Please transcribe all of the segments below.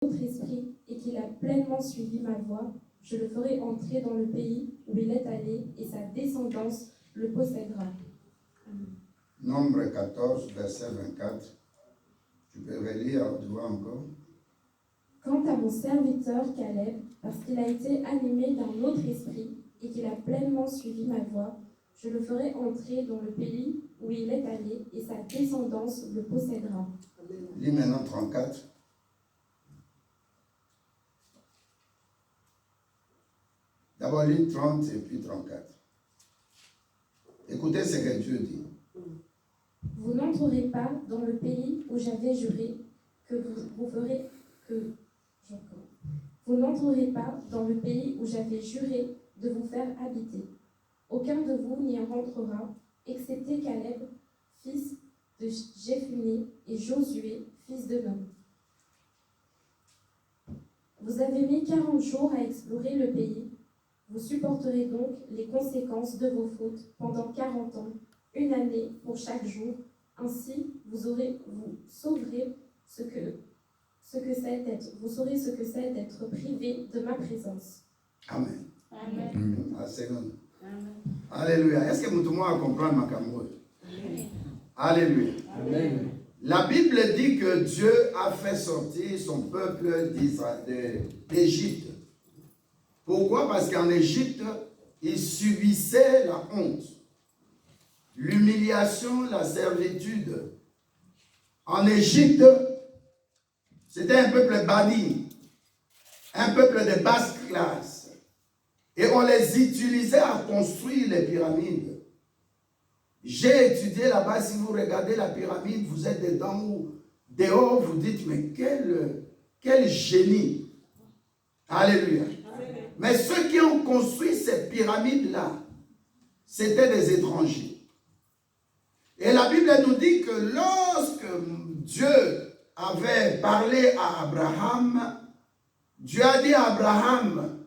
autre esprit et qu'il a pleinement suivi ma voie, je le ferai entrer dans le pays où il est allé et sa descendance le possédera. Nombre 14, verset 24. Tu peux relire, tu vois encore. Quant à mon serviteur Caleb, parce qu'il a été animé d'un autre esprit et qu'il a pleinement suivi ma voie, je le ferai entrer dans le pays où il est allé et sa descendance le possédera. Lis maintenant 34. D'abord, lis 30 et puis 34. Écoutez ce que Dieu dit. Vous n'entrerez pas dans le pays où j'avais juré que vous n'entrerez pas dans le pays où j'avais juré de vous faire habiter. Aucun de vous n'y rentrera, excepté Caleb, fils de Jéphuné, et Josué, fils de Nun. Vous avez mis 40 jours à explorer le pays. Vous supporterez donc les conséquences de vos fautes pendant 40 ans, une année pour chaque jour. Ainsi, vous saurez ce que c'est d'être privé de ma présence. Amen. Amen. Amen. Amen. Alléluia. Est-ce que nous pouvons comprendre ma cameroun? Alléluia. Amen. La Bible dit que Dieu a fait sortir son peuple d'Égypte. Pourquoi? Parce qu'en Égypte, ils subissaient la honte, l'humiliation, la servitude. En Égypte, c'était un peuple banni, un peuple de basse classe. Et on les utilisait à construire les pyramides. J'ai étudié là-bas, si vous regardez la pyramide, vous êtes dedans ou dehors, vous dites, mais quel génie. Alléluia. Mais ceux qui ont construit ces pyramides-là, c'était des étrangers. Et la Bible nous dit que lorsque Dieu avait parlé à Abraham, Dieu a dit à Abraham,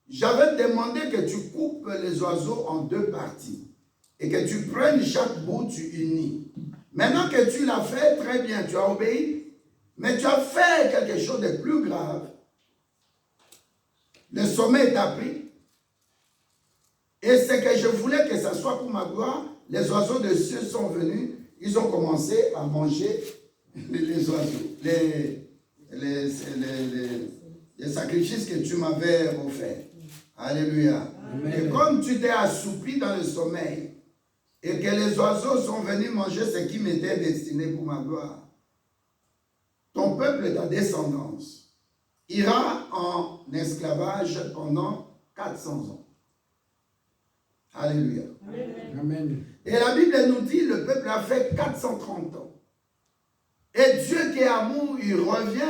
j'avais demandé que tu coupes les oiseaux en 2 parties et que tu prennes chaque bout, tu unis. Maintenant que tu l'as fait, très bien, tu as obéi, mais tu as fait quelque chose de plus grave. Le sommet t'a pris. Et c'est que je voulais que ça soit pour ma gloire. Les oiseaux de cieux sont venus. Ils ont commencé à manger les oiseaux. Les sacrifices que tu m'avais offerts. Alléluia. Amen. Et comme tu t'es assoupi dans le sommeil et que les oiseaux sont venus manger ce qui m'était destiné pour ma gloire, ton peuple, ta descendance, ira en esclavage pendant 400 ans. Alléluia. Amen. Et la Bible nous dit, le peuple a fait 430 ans. Et Dieu qui est amour, il revient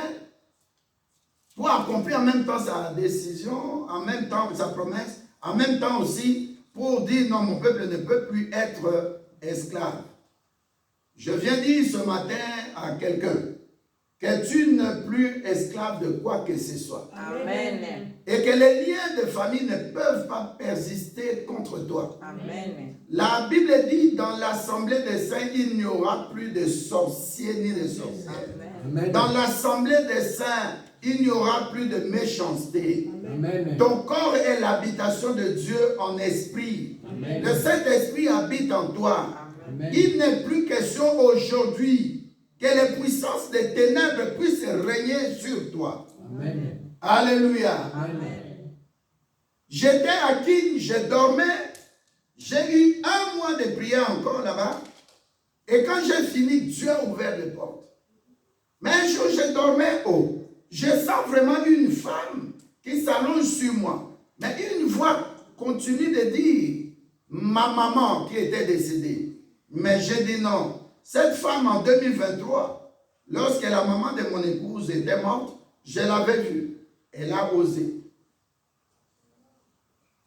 pour accomplir en même temps sa décision, en même temps sa promesse, en même temps aussi pour dire, non, mon peuple ne peut plus être esclave. Je viens dire ce matin à quelqu'un, que tu n'es plus esclave de quoi que ce soit. Amen. Et que les liens de famille ne peuvent pas persister contre toi. Amen. La Bible dit, dans l'assemblée des saints, il n'y aura plus de sorciers ni de sorcières. Amen. Dans l'assemblée des saints, il n'y aura plus de méchanceté. Amen. Ton corps est l'habitation de Dieu en esprit. Amen. Le Saint-Esprit habite en toi. Amen. Il n'est plus question aujourd'hui que les puissances des ténèbres puissent régner sur toi. Amen. Alléluia. Amen. J'étais à Kin, je dormais. J'ai eu 1 mois de prière encore là-bas. Et quand j'ai fini, Dieu a ouvert les portes. Mais un jour, je dormais haut. Je sens vraiment une femme qui s'allonge sur moi. Mais une voix continue de dire, ma maman qui était décédée. Mais j'ai dit non. Cette femme en 2023, lorsque la maman de mon épouse était morte, je l'avais vue. Elle a osé.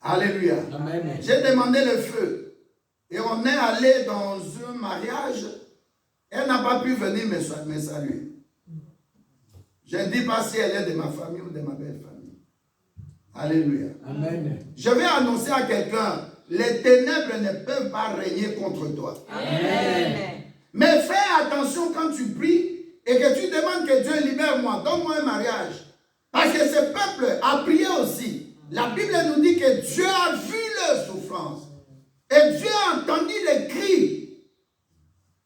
Alléluia. Amen. J'ai demandé le feu. Et on est allé dans un mariage. Elle n'a pas pu venir me saluer. Je ne dis pas si elle est de ma famille ou de ma belle famille. Alléluia. Amen. Je vais annoncer à quelqu'un, les ténèbres ne peuvent pas régner contre toi. Amen. Mais fais attention quand tu pries et que tu demandes que Dieu libère-moi, donne-moi un mariage. la Bible nous dit que Dieu a vu leur souffrance. Et Dieu a entendu les cris,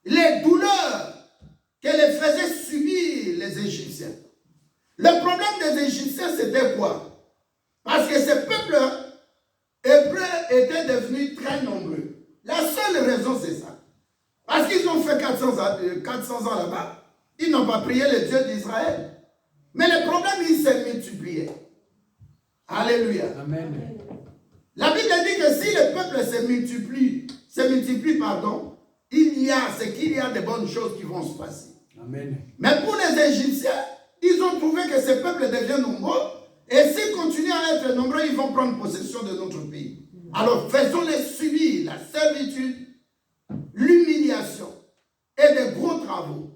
les douleurs que les faisaient subir les Égyptiens. Le problème des Égyptiens, c'était quoi? Parce que ces peuples hébreux étaient devenus très nombreux. La seule raison, c'est ça. Parce qu'ils ont fait 400 ans là-bas. Ils n'ont pas prié le Dieu d'Israël. Mais le problème, il s'est multiplié. Alléluia. Amen. La Bible dit que si le peuple se multiplie, c'est qu'il y a de bonnes choses qui vont se passer. Amen. Mais pour les Égyptiens, ils ont trouvé que ces peuples deviennent nombreux. Et s'ils continuent à être nombreux, ils vont prendre possession de notre pays. Alors faisons-les subir la servitude, l'humiliation et des gros travaux.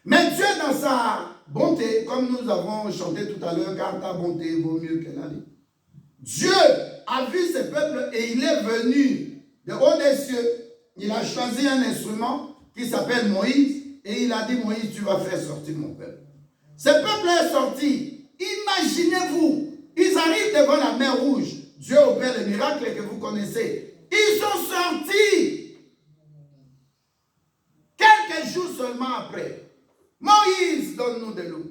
Mais Dieu, dans sa bonté, comme nous avons chanté tout à l'heure, car ta bonté vaut mieux que la vie. Dieu a vu ce peuple et il est venu de haut des cieux. Il a choisi un instrument qui s'appelle Moïse et il a dit, Moïse, tu vas faire sortir mon peuple. Ce peuple est sorti. Imaginez-vous, ils arrivent devant la mer Rouge. Dieu opère les miracles que vous connaissez. Ils sont sortis. Quelques jours seulement après, Moïse donne-nous de l'eau.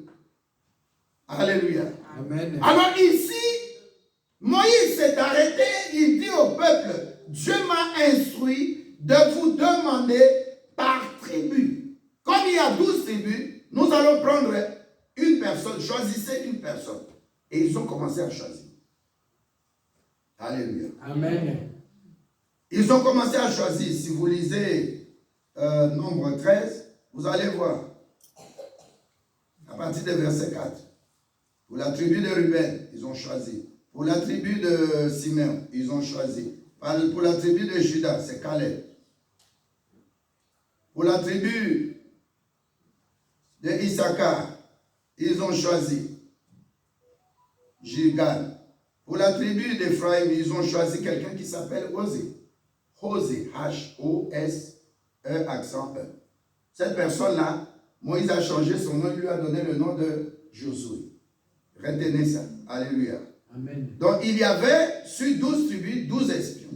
Alléluia. Amen. Alors ici, Moïse s'est arrêté, il dit au peuple, Dieu m'a instruit de vous demander par tribu. Comme il y a 12 tribus, nous allons prendre une personne, choisissez une personne. Et ils ont commencé à choisir. Alléluia. Amen. Ils ont commencé à choisir. Si vous lisez Nombre 13, vous allez voir. À partir du verset 4. Pour la tribu de Ruben, ils ont choisi. Pour la tribu de Simeon, ils ont choisi. Pour la tribu de Juda, c'est Caleb. Pour la tribu de Issachar, ils ont choisi Gilgal. Pour la tribu d'Ephraïm, ils ont choisi quelqu'un qui s'appelle Osée. Osée, H-O-S-E, accent E. Cette personne-là, Moïse a changé son nom, il lui a donné le nom de Josué. Retenez ça. Alléluia. Amen. Donc, il y avait sur 12 tribus, 12 espions.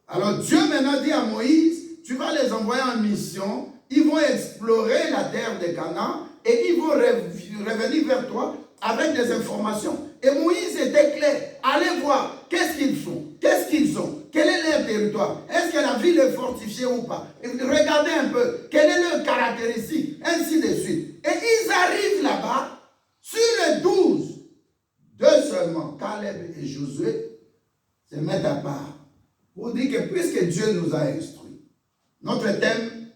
Alors, Dieu maintenant dit à Moïse, tu vas les envoyer en mission, ils vont explorer la terre de Canaan et ils vont revenir vers toi avec des informations. Et Moïse était clair. Allez voir, qu'est-ce qu'ils font, qu'est-ce qu'ils ont, quel est leur territoire, est-ce que la ville est fortifiée ou pas. Et regardez un peu, quelle est leur caractéristique, ainsi de suite. Et ils arrivent là-bas, sur les 12, deux seulement, Caleb et Josué, se mettent à part. Pour dire que puisque Dieu nous a instruits, notre thème,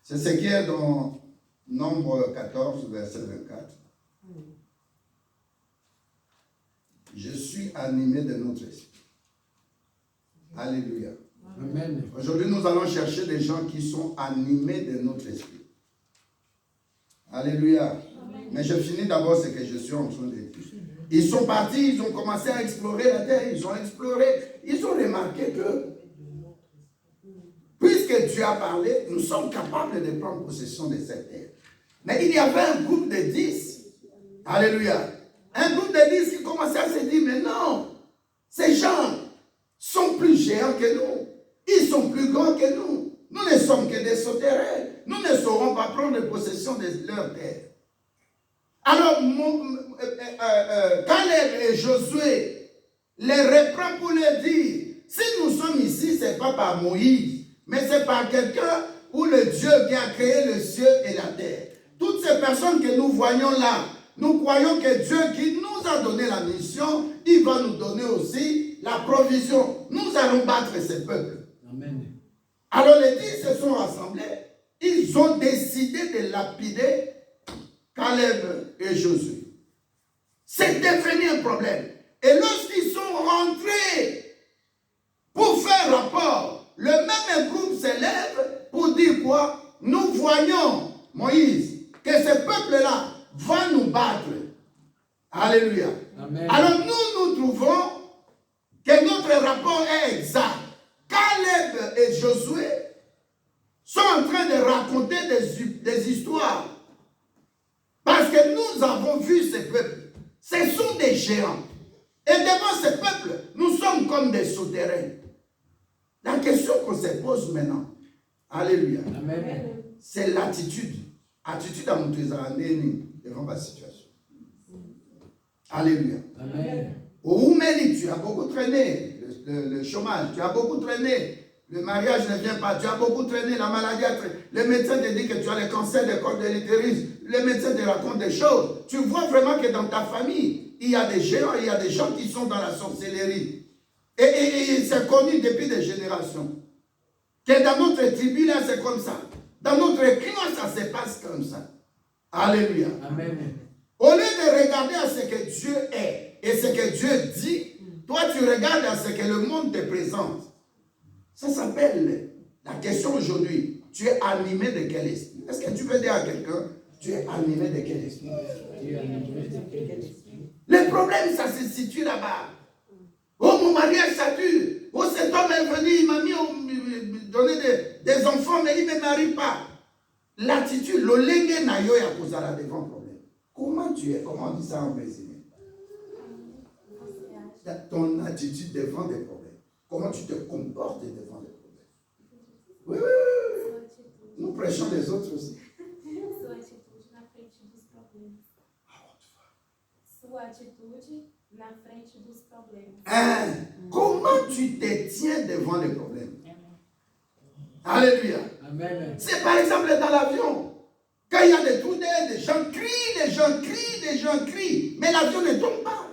c'est ce qui est dans Nombre 14, verset 24. Je suis animé de notre esprit. Alléluia. Amen. Aujourd'hui, nous allons chercher des gens qui sont animés de notre esprit. Alléluia. Amen. Mais je finis d'abord ce que je suis en train de dire. Ils sont partis, ils ont commencé à explorer la terre, ils ont exploré, ils ont remarqué que puisque Dieu a parlé, nous sommes capables de prendre possession de cette terre. Mais il y avait un groupe de 10. Alléluia. Un groupe de 10 qui commençait à se dire, mais non, ces gens sont plus géants que nous. Ils sont plus grands que nous. Nous ne sommes que des sauterelles. Nous ne saurons pas prendre possession de leur terre. Alors, Caleb et Josué les reprend pour leur dire, si nous sommes ici, ce n'est pas par Moïse, mais c'est par quelqu'un ou le Dieu qui a créé le ciel et la terre. Toutes ces personnes que nous voyons là, nous croyons que Dieu qui nous a donné la mission, il va nous donner aussi la provision. Nous allons battre ces peuples. Amen. Alors les 10 se sont rassemblés. Ils ont décidé de lapider Caleb et Josué. C'est devenu un problème. Et lorsqu'ils sont rentrés pour faire rapport, le même groupe s'élève pour dire quoi? Nous voyons, Moïse, que ce peuple-là va nous battre. Alléluia. Amen. Alors nous trouvons que notre rapport est exact. Caleb et Josué sont en train de raconter des histoires. Parce que nous avons vu ces peuples. Ce sont des géants. Et devant ce peuple, nous sommes comme des souterrains. La question qu'on se pose maintenant, alléluia, Amen. c'est l'attitude. Attitude à mon devant ma situation. Alléluia. Amen. Au Oumeli, tu as beaucoup traîné le chômage, tu as beaucoup traîné, le mariage ne vient pas, tu as beaucoup traîné, la maladie a traîné. Le médecin te dit que tu as le cancer des cordes de l'utérus, le médecin te raconte des choses. Tu vois vraiment que dans ta famille, il y a des géants, il y a des gens qui sont dans la sorcellerie. Et c'est connu depuis des générations. Que dans notre tribu, là, c'est comme ça. Dans notre clan, ça se passe comme ça. Alléluia. Amen. Au lieu de regarder à ce que Dieu est et ce que Dieu dit, toi tu regardes à ce que le monde te présente. Ça s'appelle la question aujourd'hui. Tu es animé de quel esprit? Est-ce que tu peux dire à quelqu'un, tu es animé de quel esprit? Le problème, ça se situe là-bas. Oh, mon mariage, ça dure. Oh, cet homme est venu, il m'a donné des enfants, mais il ne me marie pas. L'attitude, le lenge na yo ya kozala devant problème. Comment tu es? Comment on dit ça en brésilien? Ton attitude devant des problèmes. Comment tu te comportes devant des problèmes? Oui, oui, oui. Nous prêchons les autres aussi. Sua atitude na frente dos problemas. Sua atitude na frente dos problemas. Comment tu te tiens devant les problèmes? Alléluia. Amen. C'est par exemple dans l'avion. Quand il y a des trous d'air, des gens crient, des gens crient, des gens crient. Mais l'avion ne tombe pas.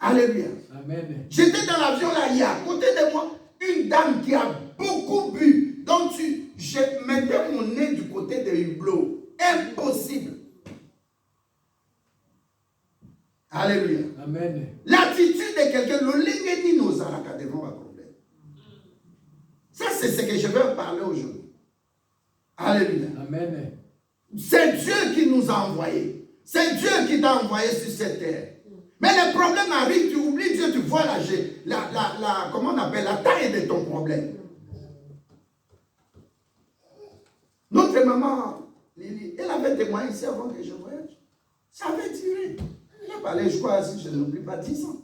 Alléluia. Amen. J'étais dans l'avion là, il y a à côté de moi une dame qui a beaucoup bu. Donc je mettais mon nez du côté de hublot. Impossible. Alléluia. Amen. L'attitude de quelqu'un, le lingeni nos alaka devant un problème. Ça, c'est ce que je vais parler aujourd'hui. Alléluia. Amen. C'est Dieu qui nous a envoyés. C'est Dieu qui t'a envoyé sur cette terre. Mais le problème arrive, tu oublies Dieu, tu vois comment on appelle, la taille de ton problème. Notre maman, Lily, elle avait témoigné ici avant que je voyage. Ça avait duré. Elle a parlé, je crois, si je n'oublie pas, 10 ans.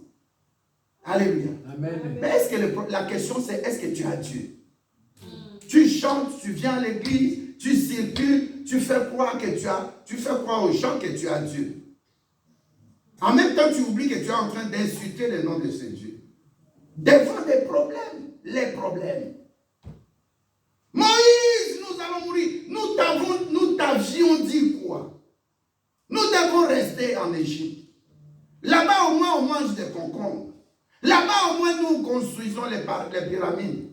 Alléluia. Amen. Mais est-ce que la question c'est, est-ce que tu as Dieu? Tu chantes, tu viens à l'église, tu circules, tu fais croire aux gens que tu as Dieu. En même temps, tu oublies que tu es en train d'insulter le nom de ce Dieu. Devant des problèmes, les problèmes. Moïse, nous allons mourir. Nous t'avions dit quoi? Nous devons rester en Égypte. Là-bas, au moins, on mange des concombres. Là-bas, au moins, nous construisons les pyramides.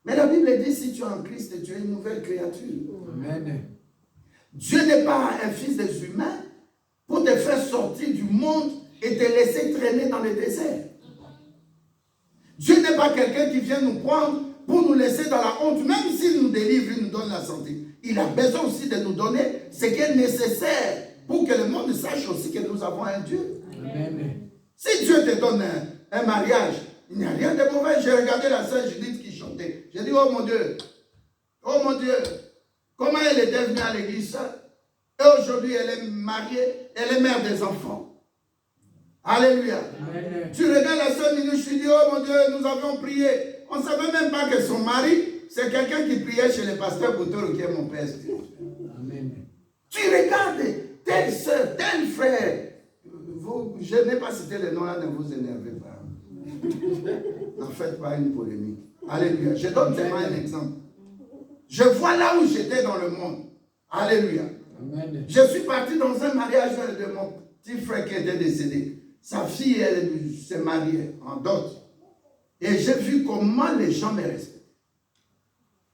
Mais la Bible dit, si tu es en Christ, tu es une nouvelle créature. Amen. Dieu n'est pas un fils des humains pour te faire sortir du monde et te laisser traîner dans le désert. Dieu n'est pas quelqu'un qui vient nous prendre pour nous laisser dans la honte. Même s'il nous délivre, il nous donne la santé. Il a besoin aussi de nous donner ce qui est nécessaire pour que le monde sache aussi que nous avons un Dieu. Amen. Si Dieu te donne un mariage, il n'y a rien de mauvais. J'ai regardé la sœur Judith qui chantait. J'ai dit, oh mon Dieu, comment elle est devenue à l'église seule? Et aujourd'hui, elle est mariée, elle est mère des enfants. Alléluia. Amen. Tu regardes la sœur Minou, je dis, oh mon Dieu, nous avions prié. On ne savait même pas que son mari, c'est quelqu'un qui priait chez le pasteur Boutoro, qui est mon père spirituel. Amen. Tu regardes telle sœur, tel frère. Je n'ai pas cité le nom là, ne vous énervez pas. N'en faites pas une polémique. Alléluia. Je donne seulement un exemple. Je vois là où j'étais dans le monde. Alléluia. Amen. Je suis parti dans un mariage de mon petit frère qui était décédé. Sa fille, elle s'est mariée en dot. Et j'ai vu comment les gens me respectent.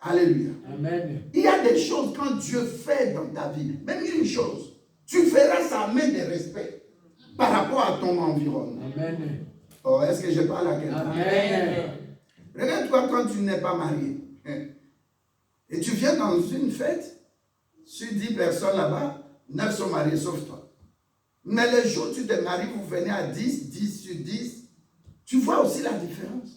Alléluia. Amen. Il y a des choses quand Dieu fait dans ta vie, même une chose, tu feras sa main de respect par rapport à ton environnement. Amen. Oh, est-ce que je parle à quelqu'un? Amen. Regarde-toi quand tu n'es pas marié. Et tu viens dans une fête, sur 10 personnes là-bas, 9 sont mariés sauf toi. Mais le jour où tu te maries, vous venez à 10, 10 sur 10, tu vois aussi la différence.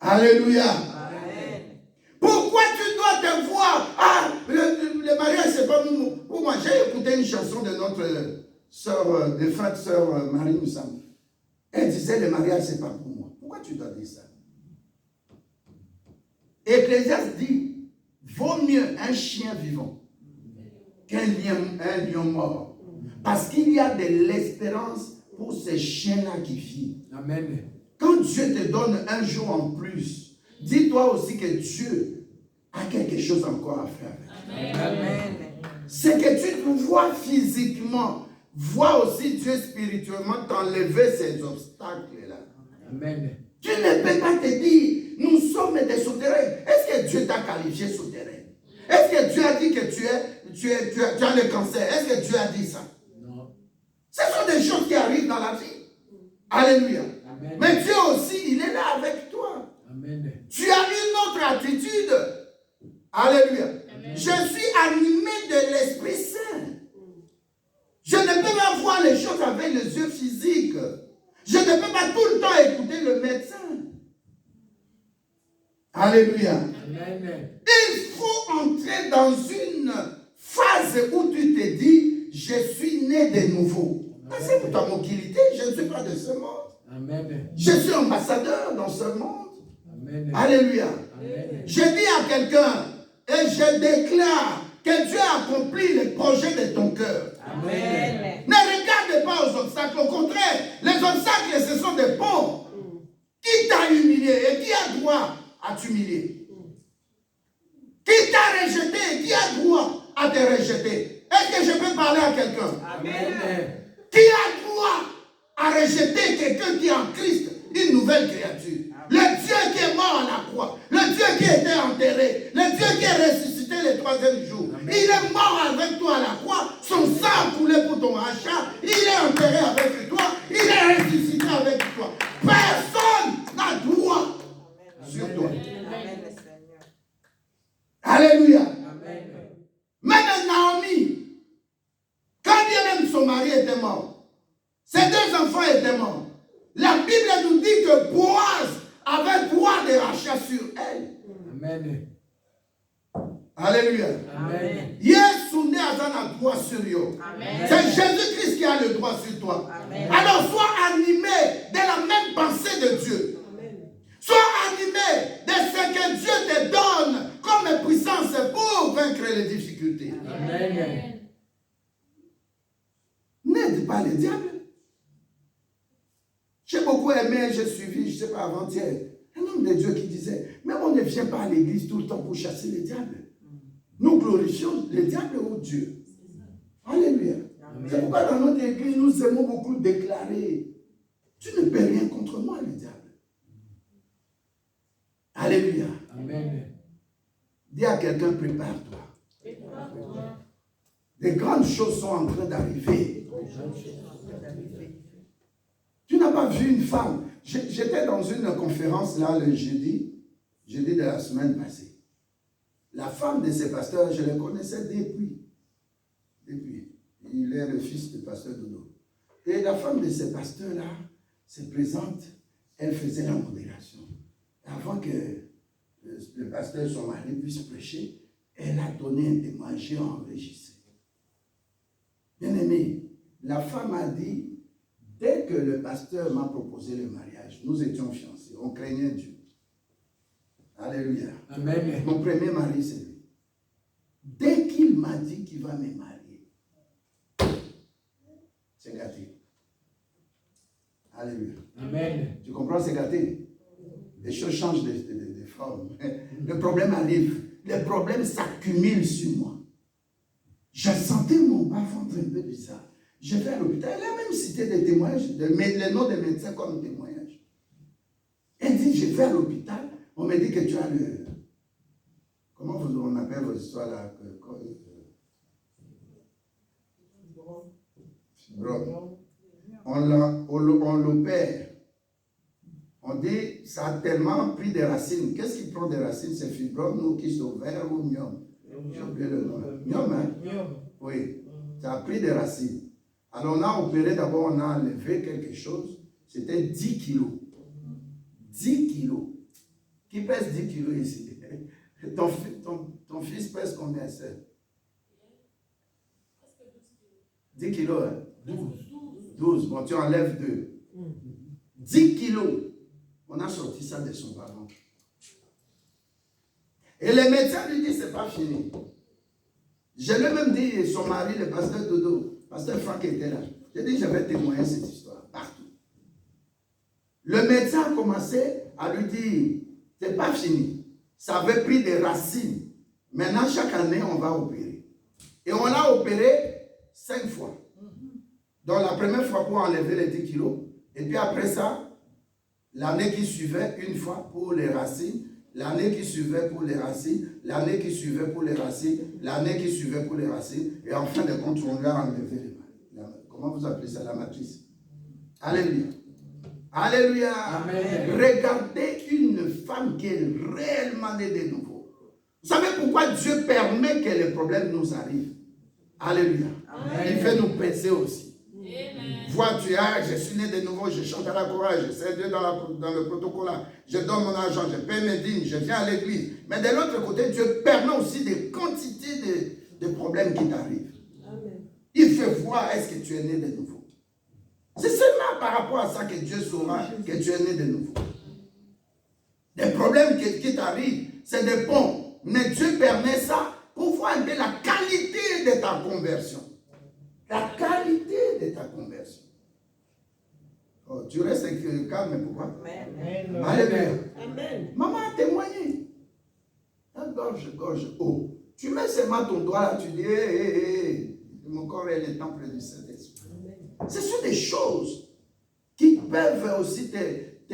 Alléluia. Amen. Pourquoi tu dois te voir? Ah, le mariage, c'est pas pour moi. J'ai écouté une chanson de notre sœur, de frère sœur Marie Moussam. Elle disait, le mariage, c'est pas pour moi. Pourquoi tu dois dire ça? Ecclésiaste dit, vaut mieux un chien vivant qu'un lion mort. Parce qu'il y a de l'espérance pour ces chiens-là qui vivent. Amen. Quand Dieu te donne un jour en plus, dis-toi aussi que Dieu a quelque chose encore à faire avec toi. Amen. C'est que tu te vois physiquement, vois aussi Dieu spirituellement t'enlever ces obstacles-là. Amen. Tu ne peux pas te dire, nous sommes des souterrains. Est-ce que Dieu t'a qualifié souterrain? Est-ce que Dieu a dit que tu as le cancer? Est-ce que Dieu a dit ça? Non. Ce sont des choses qui arrivent dans la vie. Alléluia. Amen. Mais Dieu aussi, il est là avec toi. Amen. Tu as une autre attitude. Alléluia. Amen. Je suis animé de l'Esprit Saint. Je ne peux pas voir les choses avec les yeux physiques. Je ne peux pas tout le temps écouter le médecin. Alléluia. Amen. Il faut entrer dans une phase où tu te dis, je suis né de nouveau. C'est pour ta mobilité, je ne suis pas de ce monde. Amen. Je suis ambassadeur dans ce monde. Amen. Alléluia. Amen. Je dis à quelqu'un, et je déclare que Dieu accomplit les projets de ton cœur. Amen. Ne regarde pas aux obstacles, au contraire, les obstacles, ce sont des ponts. Qui t'a humilié et qui a droit à t'humilier? Qui t'a rejeté et qui a droit à te rejeter? Est-ce que je peux parler à quelqu'un? Amen. Qui a droit à rejeter quelqu'un qui est en Christ, une nouvelle créature? Le Dieu qui est mort à la croix, le Dieu qui était enterré, le Dieu qui est ressuscité le troisième jour. Amen. Il est mort avec toi à la croix, son sang a coulé pour ton rachat, il est enterré avec toi, il est ressuscité avec toi. Personne n'a droit sur toi. Amen, Seigneur. Alléluia. Amen. Même Naomi, quand bien même son mari était mort, ses deux enfants étaient morts, la Bible nous dit que Boaz avait droit de rachat sur elle. Amen. Alléluia. Amen. Yesu ne a droit sur yo. Amen. C'est Jésus-Christ qui a le droit sur toi. Amen. Alors sois animé de la même pensée de Dieu. Sois animé de ce que Dieu te donne comme puissance pour vaincre les difficultés. Amen. N'aide pas le diable. J'ai beaucoup aimé, j'ai suivi, je ne sais pas, avant-hier, un homme de Dieu qui disait, mais on ne vient pas à l'église tout le temps pour chasser le diable. Nous glorifions le diable ou Dieu. Alléluia. C'est pourquoi dans notre église, nous aimons beaucoup déclarer, tu ne peux rien contre moi, le diable. Alléluia. Amen. Dis à quelqu'un, prépare-toi. Des grandes choses sont en train d'arriver. Tu n'as pas vu une femme. J'étais dans une conférence là le jeudi de la semaine passée. La femme de ce pasteur, je le connaissais depuis. Il est le fils du pasteur Dodo. Et la femme de ce pasteur-là se présente, elle faisait la modération. Avant que le pasteur, son mari, puisse prêcher, elle a donné un témoignage enregistré. Bien aimé, la femme a dit, dès que le pasteur m'a proposé le mariage, nous étions fiancés, on craignait Dieu. Alléluia. Amen. Mon premier mari, c'est lui. Dès qu'il m'a dit qu'il va me marier, c'est gâté. Alléluia. Amen. Tu comprends, c'est gâté. Les choses changent de forme. Le problème arrive. Le problème s'accumule sur moi. Je sentais mon bas-ventre un peu bizarre. Je vais à l'hôpital. Elle a même cité des témoignages, les noms des médecins comme témoignages. Elle dit, je vais à l'hôpital. On me dit que tu as le... Comment on appelle vos histoires là? Fibrome. On l'opère. On dit, ça a tellement pris des racines. Qu'est-ce qui prend des racines? C'est fibrome ou kyste ovaire ou myome? J'ai oublié le nom. Myome, hein? Oui. Ça a pris des racines. Alors on a opéré, d'abord on a enlevé quelque chose. C'était 10 kilos. 10 kilos. Qui pèse 10 kilos ici? Ton fils pèse combien, sœur? 10 kilos, hein? 12. Bon, tu enlèves 2. 10 kilos. On a sorti ça de son parent. Et les médecins lui disent, c'est pas fini. Je lui ai même dit, son mari, le pasteur Dodo, pasteur Franck était là. J'ai dit, je vais témoigner cette histoire partout. Le médecin a commencé à lui dire, c'est pas fini. Ça avait pris des racines. Maintenant, chaque année, on va opérer. Et on l'a opéré 5 fois. Donc, la première fois pour enlever les 10 kilos. Et puis après ça, l'année qui suivait, une fois pour les racines. L'année qui suivait pour les racines. L'année qui suivait pour les racines. L'année qui suivait pour les racines. Et en fin de compte, on lui a enlevé les mains. Comment vous appelez ça, la matrice? Alléluia. Alléluia. Amen. Regardez une femme qui est réellement née de nouveau. Vous savez pourquoi Dieu permet que les problèmes nous arrivent? Alléluia. Amen. Il fait nous penser aussi. Amen. Vois, tu as, je suis né de nouveau, je chante à la chorale, je sers Dieu dans le protocole, je donne mon argent, je paie mes dîmes, je viens à l'église. Mais de l'autre côté, Dieu permet aussi des quantités de problèmes qui t'arrivent. Il fait voir est-ce que tu es né de nouveau. C'est seulement par rapport à ça que Dieu saura que tu es né de nouveau. Des problèmes qui t'arrivent, c'est des ponts. Mais Dieu permet ça pour voir un peu la qualité de ta conversion. La qualité de ta conversion. Oh, tu restes calme, pourquoi? Amen. Alléluia. Amen. Maman a témoigné. Gorge. Oh, tu mets seulement ton doigt là, tu dis, hé, mon corps est le temple du Saint-Esprit. Ce sont des choses qui peuvent aussi te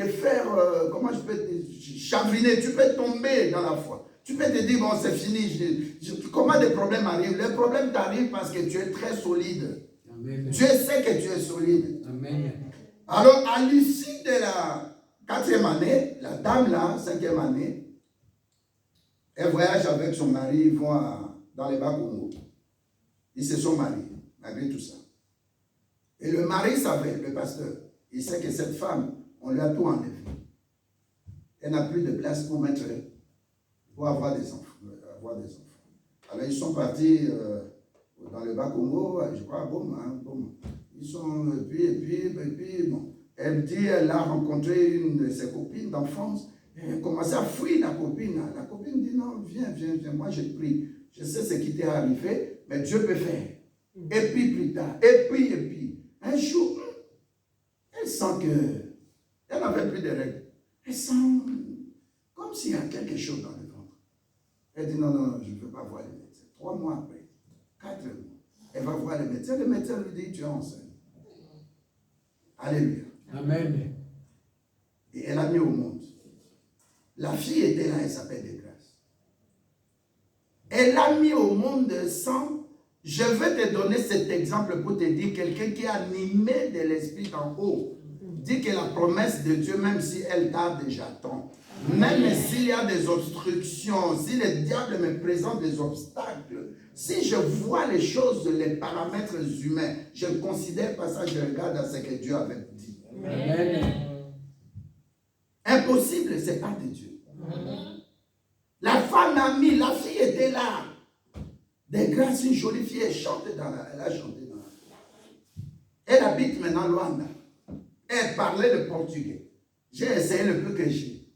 faire, comment je peux te chagriner. Tu peux tomber dans la foi. Tu peux te dire, bon, c'est fini. Comment des problèmes arrivent? Les problèmes t'arrivent parce que tu es très solide. Amen. Dieu sait que tu es solide. Amen. Alors, à l'issue de la 4e année, la dame là, 5e année, elle voyage avec son mari, ils vont dans les Bas-Congo. Ils se sont mariés, malgré tout ça. Et le mari savait, le pasteur, il sait que cette femme, on lui a tout enlevé. Elle n'a plus de place pour mettre, pour avoir des enfants. Alors, ils sont partis dans le Bas-Congo, je crois, bon. Ils sont, puis, bon. Elle dit, elle a rencontré une de ses copines d'enfance. Elle commençait à fuir la copine. La copine dit, non, viens, moi j'ai pris. Je sais ce qui t'est arrivé, mais Dieu peut faire. Et puis plus tard, et puis, un jour, elle sent que, elle n'avait plus de règles. Elle sent comme s'il y a quelque chose dans le ventre. Elle dit, non, je ne veux pas voir les médecins. 3 mois après, 4 mois, elle va voir les médecins. Le médecin lui dit, tu es enceinte. Alléluia. Amen. Et elle a mis au monde. La fille était là, elle s'appelle de grâce. Elle a mis au monde sans... Je vais te donner cet exemple pour te dire, quelqu'un qui est animé de l'esprit d'en haut, dit que la promesse de Dieu, même si elle tarde, j'attends. Même s'il y a des obstructions, si le diable me présente des obstacles, si je vois les choses, les paramètres humains, je ne considère pas ça, je regarde à ce que Dieu avait dit. Amen. Impossible, ce n'est pas de Dieu. La femme a mis, la fille était là. Des grâces, une jolie fille, elle a chanté dans la... Elle habite maintenant Luanda. Elle parlait le portugais. J'ai essayé le peu que j'ai.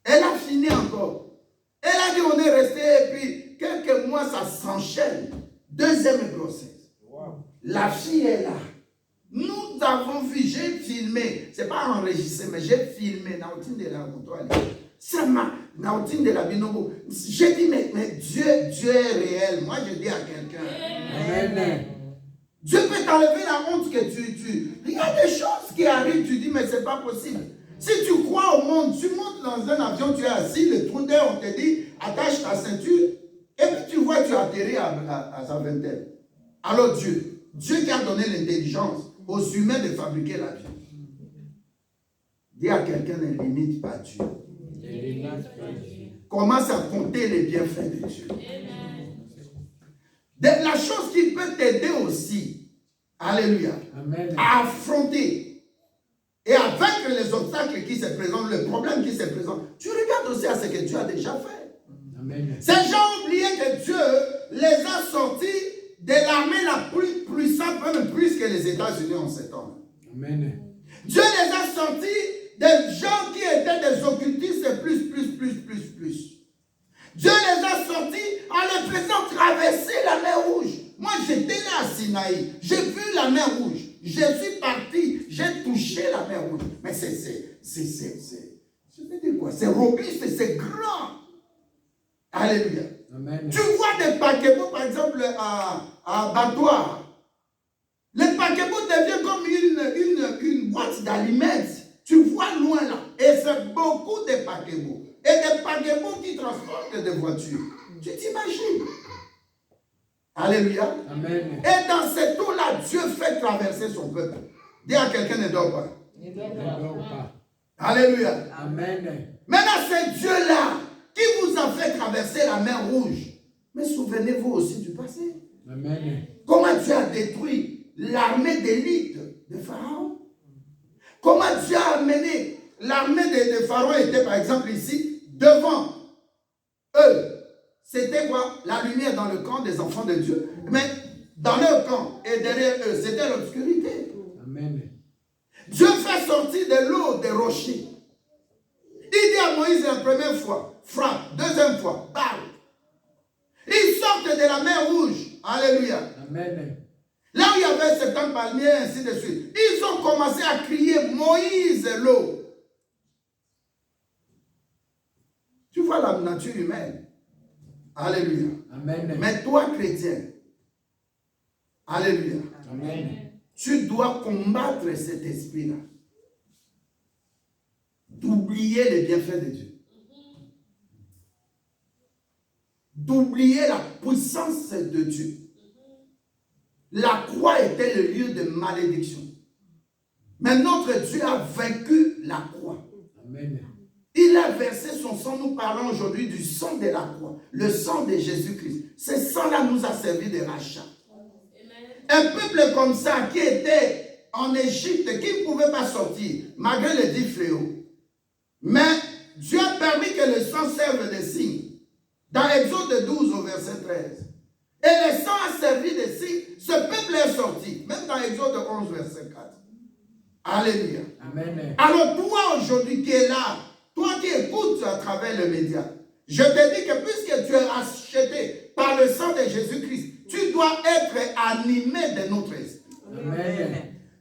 Elle a fini encore. Elle a dit, on est resté, et puis quelques mois, ça s'enchaîne. 2e grossesse. Wow. La fille est là. Nous avons vu, j'ai filmé, c'est pas enregistré, mais j'ai filmé Nautine de la Motoile. C'est ma Nautine de la Binobo. J'ai dit, mais Dieu est réel. Moi, je dis à quelqu'un. Amen. Dieu peut t'enlever la honte que tu... Il y a des choses qui arrivent, tu dis, mais c'est pas possible. Si tu crois au monde, tu montes dans un avion, tu es assis, le trou d'air, on te dit, attache ta ceinture, et puis tu vois, tu atterris à sa vingtaine. Alors Dieu qui a donné l'intelligence aux humains de fabriquer l'avion. Dis à quelqu'un, ne limite pas Dieu. Commence à compter les bienfaits de Dieu. La chose qui peut t'aider aussi, alléluia, Amen. à affronter Et avec les obstacles qui se présentent, le problème qui se présente, tu regardes aussi à ce que Dieu a déjà fait. Amen. Ces gens ont oublié que Dieu les a sortis de l'armée la plus puissante, même plus que les États-Unis en ce temps. Amen. Dieu les a sortis des gens qui étaient des occultistes plus. Dieu les a sortis en les faisant traverser la mer Rouge. Moi, j'étais là à Sinaï. J'ai vu la mer Rouge. Je suis parti. J'ai touché la mer Rouge. Mais je veux dire quoi? C'est robuste, c'est grand. Alléluia. Amen. Tu vois des paquebots, par exemple, à Batoir. Le paquebot devient comme une boîte d'aliments. Tu vois loin là. Et c'est beaucoup de paquebots. Et des paquebots qui transportent des voitures. Tu t'imagines? Alléluia. Amen. Et dans cette eau-là, Dieu fait traverser son peuple. Dis à quelqu'un, ne dort pas. Ne dors pas. Alléluia. Amen. Maintenant, c'est Dieu-là qui vous a fait traverser la mer Rouge. Mais souvenez-vous aussi du passé. Amen. Comment Dieu a détruit l'armée d'élite de Pharaon. Comment Dieu a amené l'armée de Pharaon était par exemple ici, devant eux. C'était quoi? La lumière dans le camp des enfants de Dieu. Mais dans leur camp et derrière eux, c'était l'obscurité. Amen. Dieu fait sortir de l'eau des rochers. Il dit à Moïse la première fois, frappe, deuxième fois, parle. Ils sortent de la mer Rouge. Alléluia. Amen. Là où il y avait 70 palmiers, ainsi de suite. Ils ont commencé à crier Moïse l'eau. Tu vois la nature humaine. Alléluia. Amen. Mais toi, chrétien, alléluia. Amen. Tu dois combattre cet esprit-là. D'oublier les bienfaits de Dieu. D'oublier la puissance de Dieu. La croix était le lieu de malédiction. Mais notre Dieu a vaincu la croix. Amen. Il a versé son sang. Nous parlons aujourd'hui du sang de la croix. Le sang de Jésus-Christ. Ce sang-là nous a servi de rachat. Un peuple comme ça qui était en Égypte, qui ne pouvait pas sortir, malgré les 10 fléaux. Mais Dieu a permis que le sang serve de signe. Dans Exode 12 au verset 13. Et le sang a servi de signe. Ce peuple est sorti. Même dans Exode 11 verset 4. Alléluia. Amen. Alors toi aujourd'hui qui es là, toi qui écoutes à travers les médias, je te dis que puisque tu es acheté par le sang de Jésus-Christ, tu dois être animé de notre esprit. Amen.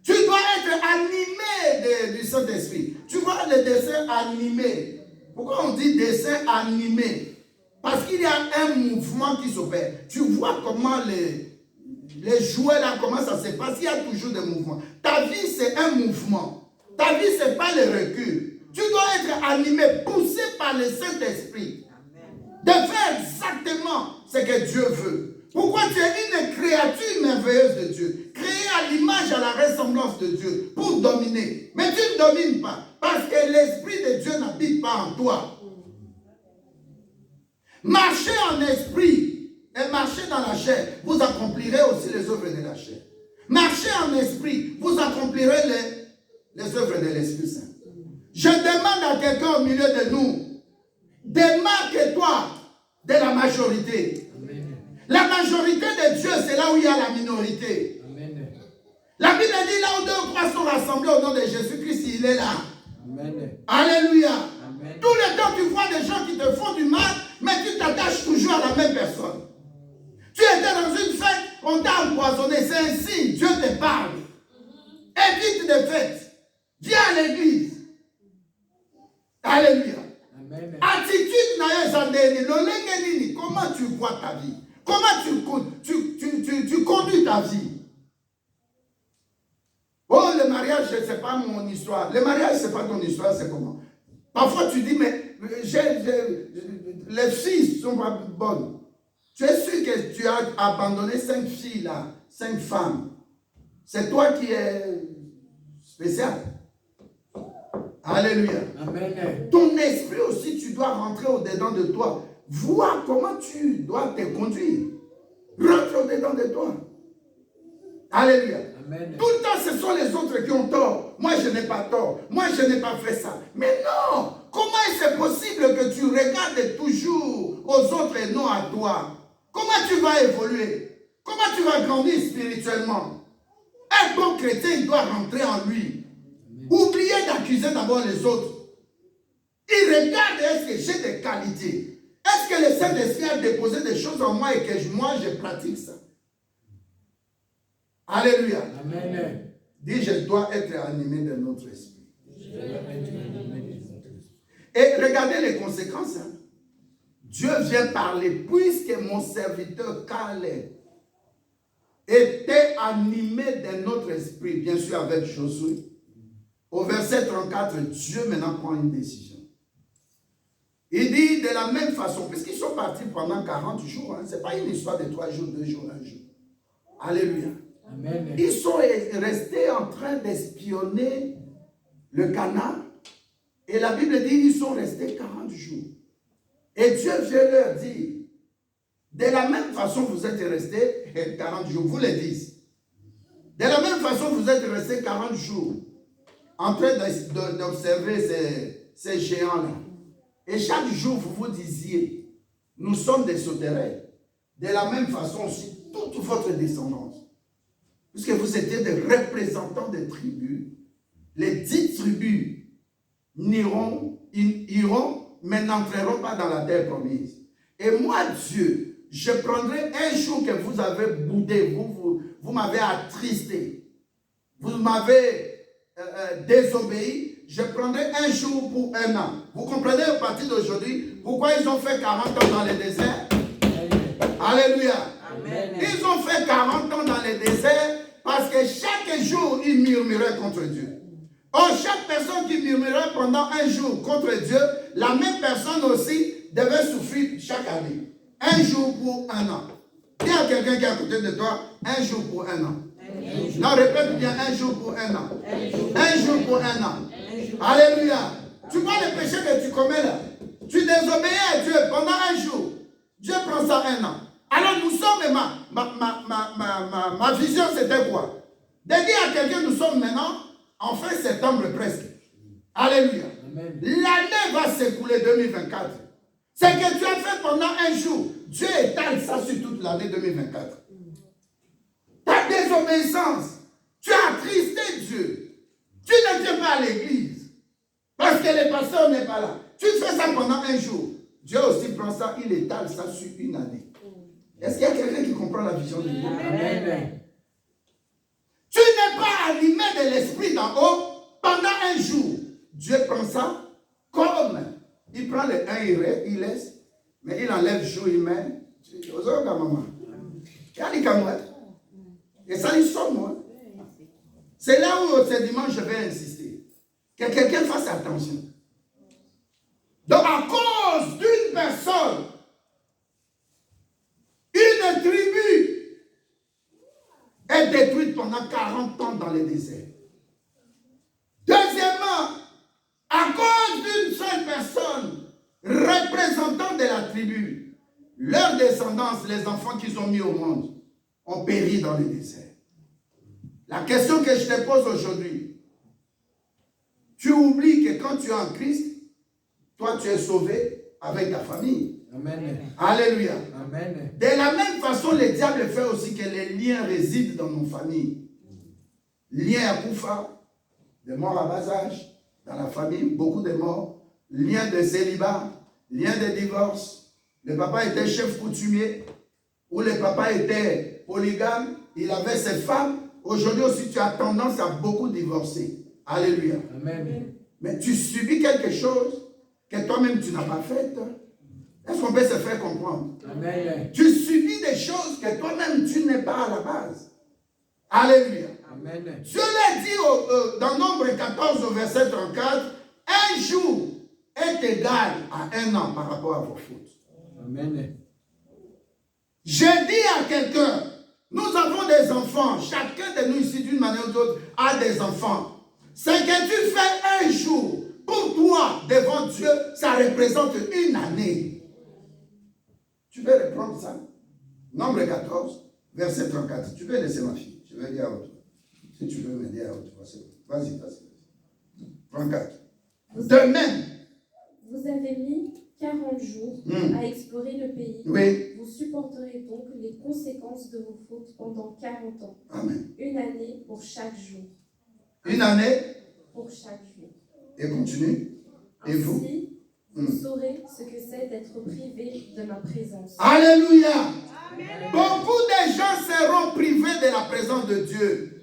Tu dois être animé du Saint-Esprit. Tu vois le dessin animé. Pourquoi on dit dessin animé? Parce qu'il y a un mouvement qui s'opère. Tu vois comment les jouets là, comment ça se passe. Il y a toujours des mouvements. Ta vie, c'est un mouvement. Ta vie, ce n'est pas le recul. Tu dois être animé, poussé par le Saint-Esprit. De faire exactement ce que Dieu veut. Pourquoi tu es une créature merveilleuse de Dieu, créée à l'image, à la ressemblance de Dieu, pour dominer. Mais tu ne domines pas, parce que l'Esprit de Dieu n'habite pas en toi. Marchez en esprit et marchez dans la chair, vous accomplirez aussi les œuvres de la chair. Marchez en esprit, vous accomplirez les œuvres de l'Esprit Saint. Je demande à quelqu'un au milieu de nous, démarque-toi de la majorité. Amen. La majorité de Dieu, c'est là où il y a la minorité. Amen. La Bible dit là où deux ou trois sont rassemblés au nom de Jésus-Christ, il est là. Amen. Alléluia. Amen. Tout le temps, tu vois des gens qui te font du mal, mais tu t'attaches toujours à la même personne. Tu étais dans une fête, on t'a empoisonné, c'est un signe, Dieu te parle. Évite des fêtes. Viens à l'église. Alléluia. Amen. Attitude naïe, comment tu vois ta vie? Comment tu conduis ta vie? Oh, le mariage, ce n'est pas mon histoire. Le mariage, ce n'est pas ton histoire, c'est comment? Parfois, tu dis, mais les filles ne sont pas bonnes. Tu es sûr que tu as abandonné 5 filles là, 5 femmes. C'est toi qui es spécial. Alléluia. Amen. Ton esprit aussi, tu dois rentrer au-dedans de toi. Vois comment tu dois te conduire. Rentre au-dedans de toi. Alléluia. Amen. Tout le temps, ce sont les autres qui ont tort. Moi, je n'ai pas tort. Moi, je n'ai pas fait ça. Mais non! Comment est-ce possible que tu regardes toujours aux autres et non à toi? Comment tu vas évoluer? Comment tu vas grandir spirituellement? Un bon chrétien, il doit rentrer en lui. Oubliez d'accuser d'abord les autres. Il regarde, est-ce que j'ai des qualités? Est-ce que le Saint-Esprit a déposé des choses en moi et que moi, je pratique ça? Alléluia. Amen. Dis, je dois être animé de notre esprit. Et regardez les conséquences. Hein. Dieu vient parler, puisque mon serviteur Caleb était animé de notre esprit, bien sûr avec Josué. Au verset 34, Dieu maintenant prend une décision. Il dit de la même façon, puisqu'ils sont partis pendant 40 jours, hein, ce n'est pas une histoire de 3 jours, 2 jours, 1 jour. Alléluia. Amen. Ils sont restés en train d'espionner le Canaan. Et la Bible dit qu'ils sont restés 40 jours. Et Dieu vient leur dire, de la même façon vous êtes restés 40 jours, vous le dites. De la même façon vous êtes restés 40 jours en train d'observer ces géants-là. Et chaque jour vous vous disiez, nous sommes des sauterelles. De la même façon aussi, toute votre descendance. Puisque vous étiez des représentants des tribus, les 10 tribus iront, mais n'entreront pas dans la terre promise. Et moi, Dieu, je prendrai un jour que vous avez boudé, vous m'avez attristé, vous m'avez désobéi, je prendrai un jour pour 1 an. Vous comprenez à partir d'aujourd'hui pourquoi ils ont fait 40 ans dans le désert? Alléluia. Amen. Ils ont fait 40 ans dans le désert parce que chaque jour, ils murmuraient contre Dieu. Or, chaque personne qui murmurait pendant un jour contre Dieu, la même personne aussi devait souffrir chaque année. Un jour pour 1 an. Il y a quelqu'un qui est à côté de toi, un jour pour 1 an. Non, répète bien, un jour pour 1 an. Un jour pour 1 an. Alléluia. Tu vois le péché que tu commets là. Tu désobéis à Dieu pendant un jour. Dieu prend ça 1 an. Alors nous sommes, ma vision c'était quoi? De dire à quelqu'un, nous sommes maintenant en fin septembre presque. Alléluia. L'année va s'écouler 2024. Ce que tu as fait pendant un jour, Dieu étale ça sur toute l'année 2024. Ta désobéissance, tu as attristé Dieu. Tu ne viens pas à l'église parce que le pasteur n'est pas là. Tu fais ça pendant un jour. Dieu aussi prend ça, il étale ça sur une année. Est-ce qu'il y a quelqu'un qui comprend la vision de Dieu? Amen. Tu n'es pas animé de l'esprit d'en haut pendant un jour. Dieu prend ça comme il prend le 1, il laisse, mais il enlève le jour, il met. Et ça, il sort moi. C'est là où ce dimanche je vais insister. Que quelqu'un fasse attention. Donc, à cause d'une personne, une tribu est détruite pendant 40 ans dans le désert. Deuxièmement, à cause d'une seule personne, représentant de la tribu, leur descendance, les enfants qu'ils ont mis au monde, ont péri dans le désert. La question que je te pose aujourd'hui, tu oublies que quand tu es en Christ, toi tu es sauvé avec ta famille. Amen. Alléluia. Amen. De la même façon, le diable fait aussi que les liens résident dans nos familles. Liens à Koufa, des morts à bas âge, dans la famille, beaucoup de morts. Liens de célibat, liens de divorce. Le papa était chef coutumier, ou le papa était polygame, il avait ses femmes. Aujourd'hui aussi, tu as tendance à beaucoup divorcer. Alléluia. Amen. Mais tu subis quelque chose que toi-même tu n'as pas fait. Est-ce qu'on peut se faire comprendre? Amen. Tu subis des choses que toi-même tu n'es pas à la base. Alléluia. Amen. Dieu l'a dit dans Nombre 14 au verset 34, un jour est égal à 1 an par rapport à vos fautes. Amen. Je dis à quelqu'un, nous avons des enfants, chacun de nous ici d'une manière ou d'autre a des enfants. Ce que tu fais un jour, pour toi, devant Dieu, ça représente une année. Tu peux reprendre ça. Nombre 14, verset 34. Tu peux laisser ma fille. Je vais dire à toi. Si tu veux m'aider à autre fois, vas-y, vas-y. 34. De même. Vous avez mis 40 jours à explorer le pays. Oui. Vous supporterez donc les conséquences de vos fautes pendant 40 ans. Amen. Une année pour chaque jour. Une année. Pour chaque jour. Et continue. Et vous? Ainsi, vous saurez ce que c'est d'être privé de ma présence. Alléluia. Beaucoup de gens seront privés de la présence de Dieu.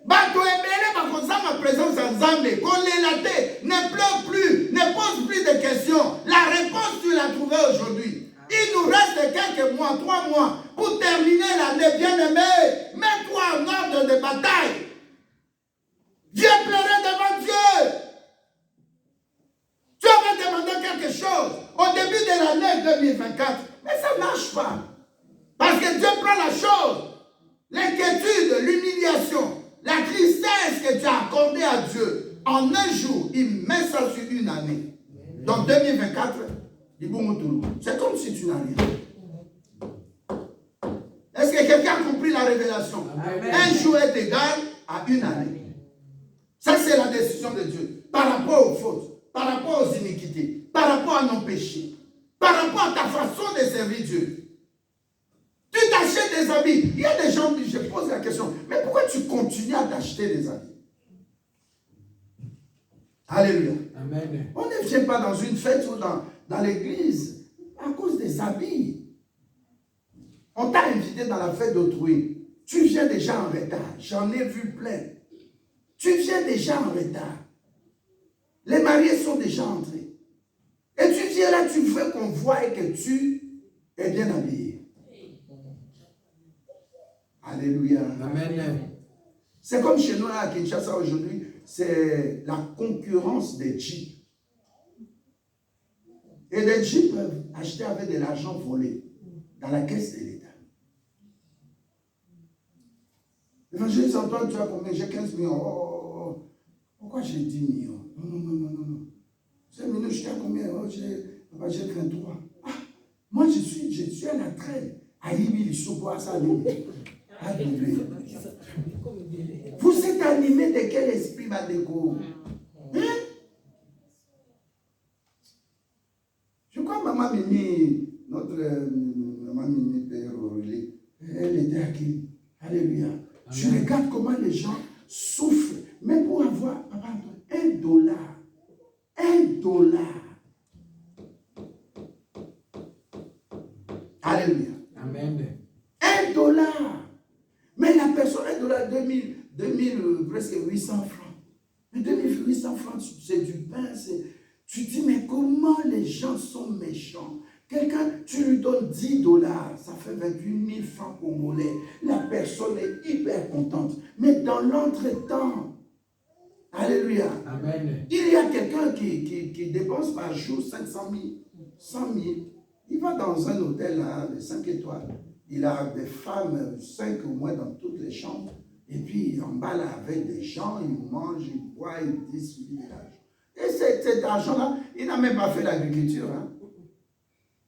Bato ebele bakoza ma présence en Zambé. Qu'on les late, ne pleure plus, ne pose plus de questions. La réponse tu l'as trouvée aujourd'hui. Il nous reste quelques mois, 3 mois, pour terminer l'année, bien-aimé. Mets-toi en ordre de bataille. Viens pleurer devant Dieu. Tu avais demandé quelque chose au début de l'année 2024, mais ça ne marche pas. Parce que Dieu prend la chose, l'inquiétude, l'humiliation, la tristesse que tu as accordée à Dieu. En un jour, il met ça sur une année. Donc 2024, c'est comme si tu n'as rien. Est-ce que quelqu'un a compris la révélation? Amen. Un jour est égal à une année. Ça, c'est la décision de Dieu. Par rapport aux fautes, par rapport aux iniquités, par rapport à nos péchés, par rapport à ta façon de servir Dieu. Tu t'achètes des habits. Il y a des gens qui, je pose la question, mais pourquoi tu continues à t'acheter des habits? Alléluia. Amen. On ne vient pas dans une fête ou dans l'église à cause des habits. On t'a invité dans la fête d'autrui. Tu viens déjà en retard. J'en ai vu plein. Tu viens déjà en retard. Les mariés sont déjà entrés. Et tu viens là, tu veux qu'on voie et que tu es bien habillé. Alléluia. Amen. C'est comme chez nous à Kinshasa aujourd'hui, c'est la concurrence des jeeps. Et les jeeps peuvent acheter avec de l'argent volé dans la caisse de l'État. Évangéliste Antoine, tu as combien? J'ai 15 millions. Oh. Pourquoi j'ai 10 millions? Non. 5 millions, je à combien? Oh, j'ai 23. Ah, moi, je suis à la traîne. Vous êtes animé de quel esprit, Badeko? Je crois Maman Mimi, notre Maman Mimi Père Aurélie, elle était acquise. Alléluia. Je regarde comment les gens souffrent, même pour avoir $1. $1. Alléluia. Amen. $1. Mais la personne, $1, 2000, presque 800 francs. Mais 2800 francs, c'est du pain. Tu dis, mais comment les gens sont méchants? Quelqu'un, tu lui donnes $10, ça fait 28 000 francs congolais. La personne est hyper contente. Mais dans l'entretemps, alléluia, Amen. il y a quelqu'un qui dépense par jour 500 000, 100 000. Il va dans un hôtel là, de 5 étoiles. Il a des femmes, 5 au moins dans toutes les chambres. Et puis il emballe avec des gens, il mange, il boit, il distribue de l'argent. Et cet argent-là, il n'a même pas fait l'agriculture. Hein.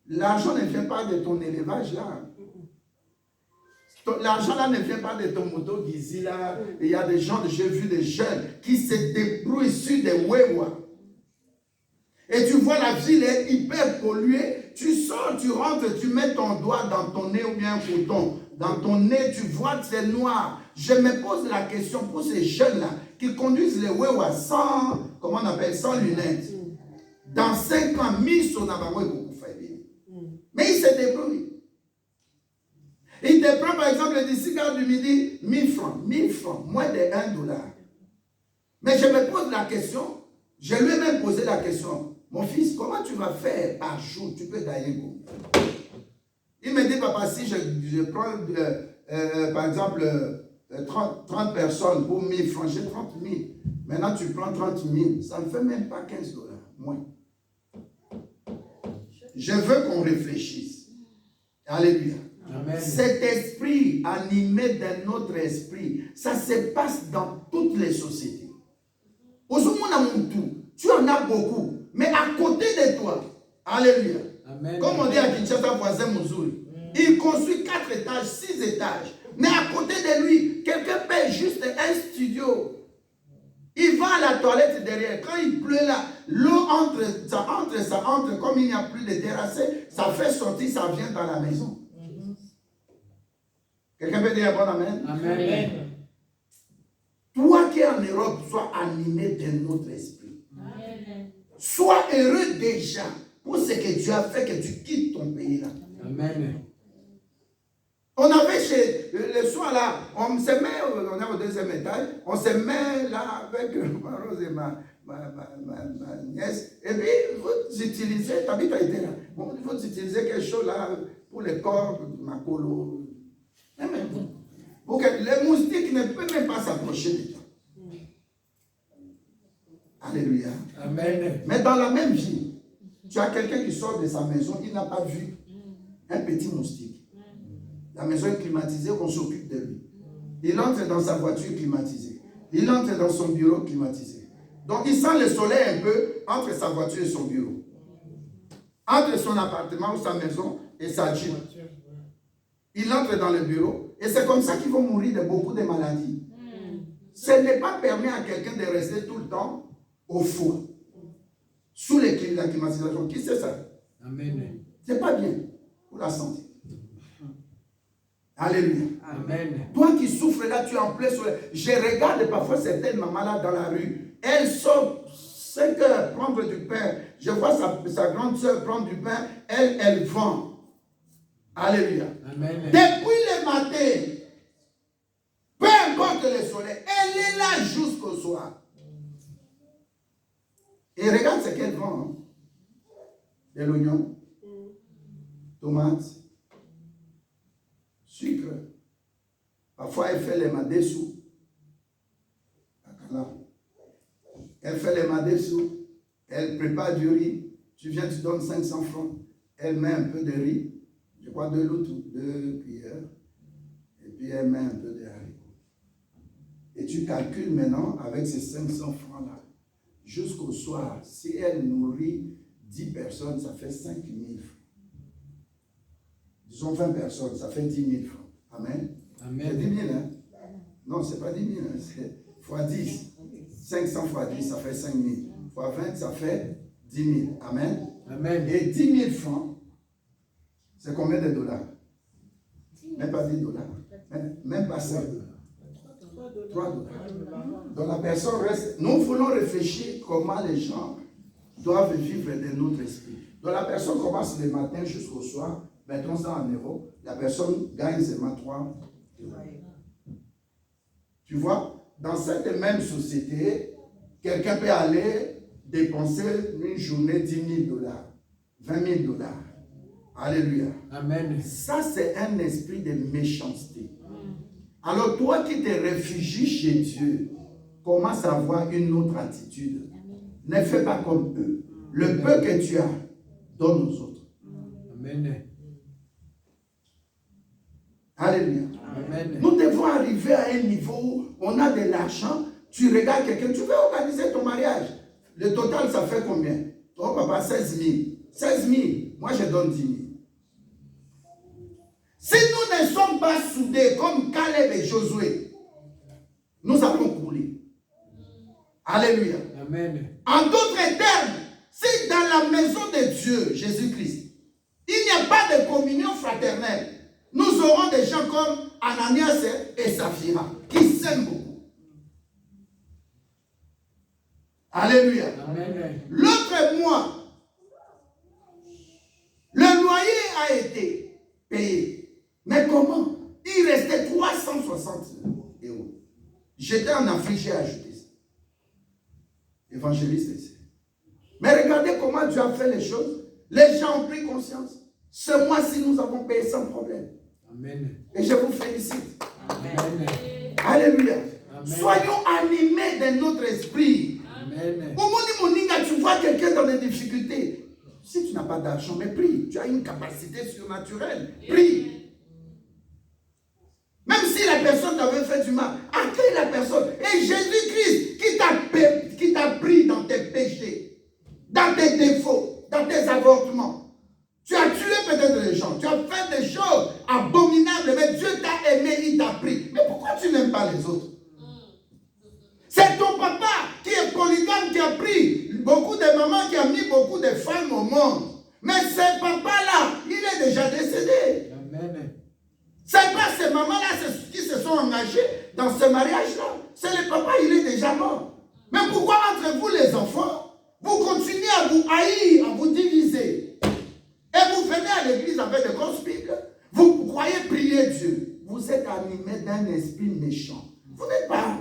L'argent ne vient pas de ton élevage là. L'argent là ne vient pas de ton moto Gizi là. Il y a des gens, j'ai vu des jeunes qui se débrouillent sur des wewa. Et tu vois la ville est hyper polluée. Tu sors, tu rentres, tu mets ton doigt dans ton nez ou bien un coton. Dans ton nez, tu vois que c'est noir. Je me pose la question pour ces jeunes-là qui conduisent les wewa sans, comment on appelle, sans lunettes. Dans 5 ans, 1000 sont dans la mais ils se débrouillent. Il te prend par exemple le 6 heures du midi, 1000 francs, moins de $1. Mais je me pose la question, je lui ai même posé la question, mon fils, comment tu vas faire par jour? Tu peux gagner combien? Il me dit, papa, si je prends par exemple 30 personnes pour 1000 francs, j'ai 30 000. Maintenant tu prends 30 000, ça ne fait même pas $15, moins. Je veux qu'on réfléchisse. Alléluia. Amen. Cet esprit animé d'un autre esprit, ça se passe dans toutes les sociétés. Tu en as beaucoup, mais à côté de toi, alléluia. Amen. Comme on dit à Kinshasa, voisin Mouzouri, il construit 4 étages, 6 étages. Mais à côté de lui, quelqu'un paie juste un studio. Il va à la toilette derrière. Quand il pleut là, l'eau ça entre. Comme il n'y a plus de terrassé, ça fait sortir, ça vient dans la maison. Quelqu'un peut dire un bon amen? Amen. Toi qui es en Europe, sois animé d'un autre esprit. Amen. Sois heureux déjà pour ce que tu as fait, que tu quittes ton pays là. Amen. On avait le soir là, on se met, on est au deuxième étage, on se met là avec ma Rose et ma nièce, et puis vous utilisez, t'habites à été là, vous utilisez quelque chose là pour le corps, ma colo, pour que les moustiques ne peuvent même pas s'approcher de toi. Alléluia. Amen. Mais dans la même vie, tu as quelqu'un qui sort de sa maison, il n'a pas vu un petit moustique. La maison est climatisée, on s'occupe de lui. Il entre dans sa voiture climatisée. Il entre dans son bureau climatisé. Donc il sent le soleil un peu entre sa voiture et son bureau. Entre son appartement ou sa maison et sa jeep. Il entre dans le bureau. Et c'est comme ça qu'ils vont mourir de beaucoup de maladies. Ce n'est pas permis à quelqu'un de rester tout le temps au four. Sous la climatisation. Qui sait ça? Amen. C'est pas bien pour la santé. Alléluia. Amen. Toi qui souffres là, tu es en plein soleil. Je regarde parfois certaines mamans là dans la rue. Elles sortent 5 heures prendre du pain. Je vois sa grande soeur prendre du pain. Elle vend. Alléluia. Amen. Depuis le matin, peu importe le soleil, elle est là jusqu'au soir. Et regarde ce qu'elle vend. Hein. De l'oignon, tomates, sucre. Parfois, elle fait les madessous. Elle fait les madessous. Elle prépare du riz. Tu viens, tu donnes 500 francs. Elle met un peu de riz. Je crois 2 loutres, 2 cuillères. Et puis, elle met un peu de haricots. Et tu calcules maintenant avec ces 500 francs-là. Jusqu'au soir, si elle nourrit 10 personnes, ça fait 5 000 francs. Disons 20 personnes, ça fait 10 000 francs. Amen. Amen. C'est 10 000, hein? Non, c'est pas 10 000, hein? C'est fois 10. 500 fois 10, ça fait 5 000. Fois 20, ça fait 10 000. Amen. Amen. Et 10 000 francs, c'est combien de dollars? Même pas 10 dollars. Même pas 5 dollars. 3 dollars. Donc la personne reste. Nous voulons réfléchir comment les gens doivent vivre de notre esprit. Donc la personne commence le matin jusqu'au soir. Mettons ça en euros. La personne gagne seulement 3 euros. Tu vois, dans cette même société, quelqu'un peut aller dépenser une journée 10 000 dollars, 20 000 dollars. Alléluia. Amen. Ça, c'est un esprit de méchanceté. Alors, toi qui te réfugies chez Dieu, commence à avoir une autre attitude. Ne fais pas comme eux. Le peu que tu as, donne aux autres. Amen. Alléluia. Amen. Nous devons arriver à un niveau où on a de l'argent. Tu regardes quelqu'un, tu veux organiser ton mariage. Le total, ça fait combien? Oh papa, 16 000. 16 000. Moi, je donne 10 000. Si nous ne sommes pas soudés comme Caleb et Josué, nous allons couler. Alléluia. Amen. En d'autres termes, si dans la maison de Dieu, Jésus-Christ, il n'y a pas de communion fraternelle, nous aurons des gens comme Ananias et Saphira qui s'aiment beaucoup. Alléluia. Amen. L'autre mois, le loyer a été payé. Mais comment? Il restait 360 euros. J'étais en Afrique, j'ai ajouté ça. Évangéliste ici. Mais regardez comment Dieu a fait les choses. Les gens ont pris conscience. Ce mois-ci, nous avons payé sans problème. Amen. Et je vous félicite. Amen. Alléluia. Amen. Soyons animés de notre esprit. Amen. Au Moninga, tu vois quelqu'un dans des difficultés. Si tu n'as pas d'argent, mais prie. Tu as une capacité surnaturelle. Prie. Même si la personne t'avait fait du mal, accueille la personne. Et Jésus-Christ qui t'a pris dans tes péchés, dans tes défauts, dans tes avortements. Tu as tué peut-être des gens. Tu as fait des choses abominables, mais Dieu t'a aimé, il t'a les autres. C'est ton papa qui est polygame, qui a pris beaucoup de mamans, qui a mis beaucoup de femmes au monde. Mais ce papa-là, il est déjà décédé. Amen. C'est pas ces mamans-là qui se sont engagées dans ce mariage-là. C'est le papa, il est déjà mort. Mais pourquoi entre vous les enfants, vous continuez à vous haïr, à vous diviser? Et vous venez à l'église avec de grosses Bibles. Vous croyez prier Dieu. Vous êtes animé d'un esprit méchant. Vous n'êtes pas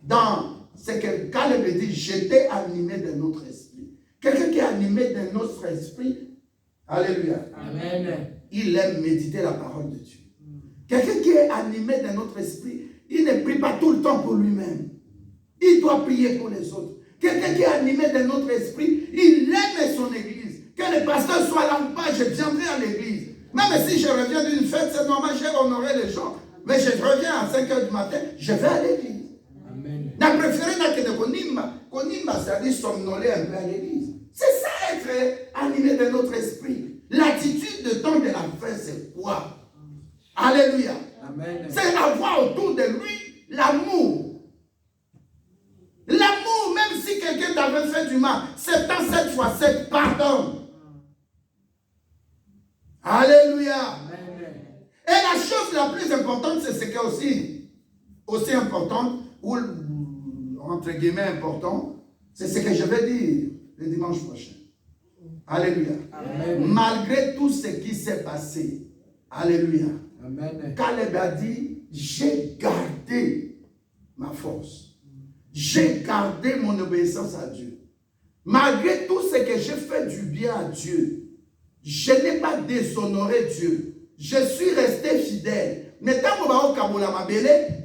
dans ce que Caleb dit, j'étais animé d'un autre esprit. Quelqu'un qui est animé d'un autre esprit, alléluia. Amen. Il aime méditer la parole de Dieu. Quelqu'un qui est animé d'un autre esprit, il ne prie pas tout le temps pour lui-même. Il doit prier pour les autres. Quelqu'un qui est animé d'un autre esprit, il aime son église. Que le pasteur soit là ou pas, je viendrai à l'église. Même si je reviens d'une fête, c'est normal, j'ai honoré les gens. Mais je reviens à 5 h du matin, je vais à l'église. Amen. La préférée n'a que de konima, c'est-à-dire somnoler un peu à l'église. C'est ça être animé de notre esprit. L'attitude de temps de la fin, c'est quoi? Alléluia. Amen. C'est avoir autour de lui l'amour. L'amour, même si quelqu'un t'avait fait du mal, 77 fois 7, pardonne. Alléluia. Amen. Et la chose la plus importante, c'est ce qui est aussi important, ou entre guillemets important, c'est ce que je vais dire le dimanche prochain. Alléluia. Amen. Malgré tout ce qui s'est passé, alléluia. Amen. Caleb a dit, j'ai gardé ma force. J'ai gardé mon obéissance à Dieu. Malgré tout ce que j'ai fait du bien à Dieu, je n'ai pas déshonoré Dieu. Je suis resté fidèle. Mais tant que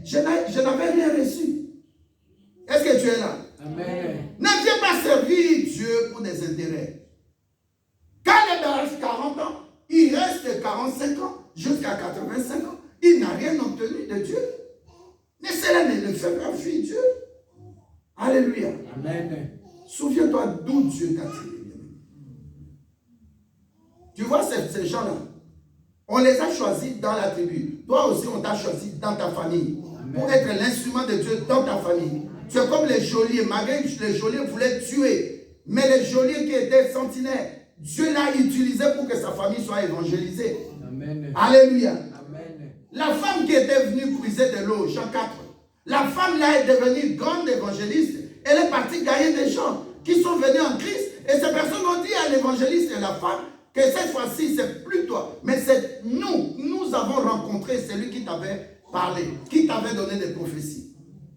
je n'avais rien reçu. Est-ce que tu es là? Amen. Ne viens pas servir Dieu pour des intérêts. Caleb reste 40 ans, il reste 45 ans, jusqu'à 85 ans. Il n'a rien obtenu de Dieu. Mais cela ne le fait pas fuir Dieu. Alléluia. Amen. Souviens-toi d'où Dieu t'a tiré. Tu vois ces gens-là, on les a choisis dans la tribu. Toi aussi, on t'a choisi dans ta famille. Amen. Pour être l'instrument de Dieu dans ta famille. Tu es comme les geôliers. Malgré que les geôliers voulaient tuer. Mais les geôliers qui étaient sentinelles, Dieu l'a utilisé pour que sa famille soit évangélisée. Amen. Alléluia. Amen. La femme qui était venue puiser de l'eau, Jean 4, la femme là est devenue grande évangéliste. Elle est partie gagner des gens qui sont venus en Christ. Et ces personnes ont dit à l'évangéliste et la femme que cette fois-ci, c'est plus toi. Mais c'est nous. Nous avons rencontré celui qui t'avait parlé, qui t'avait donné des prophéties.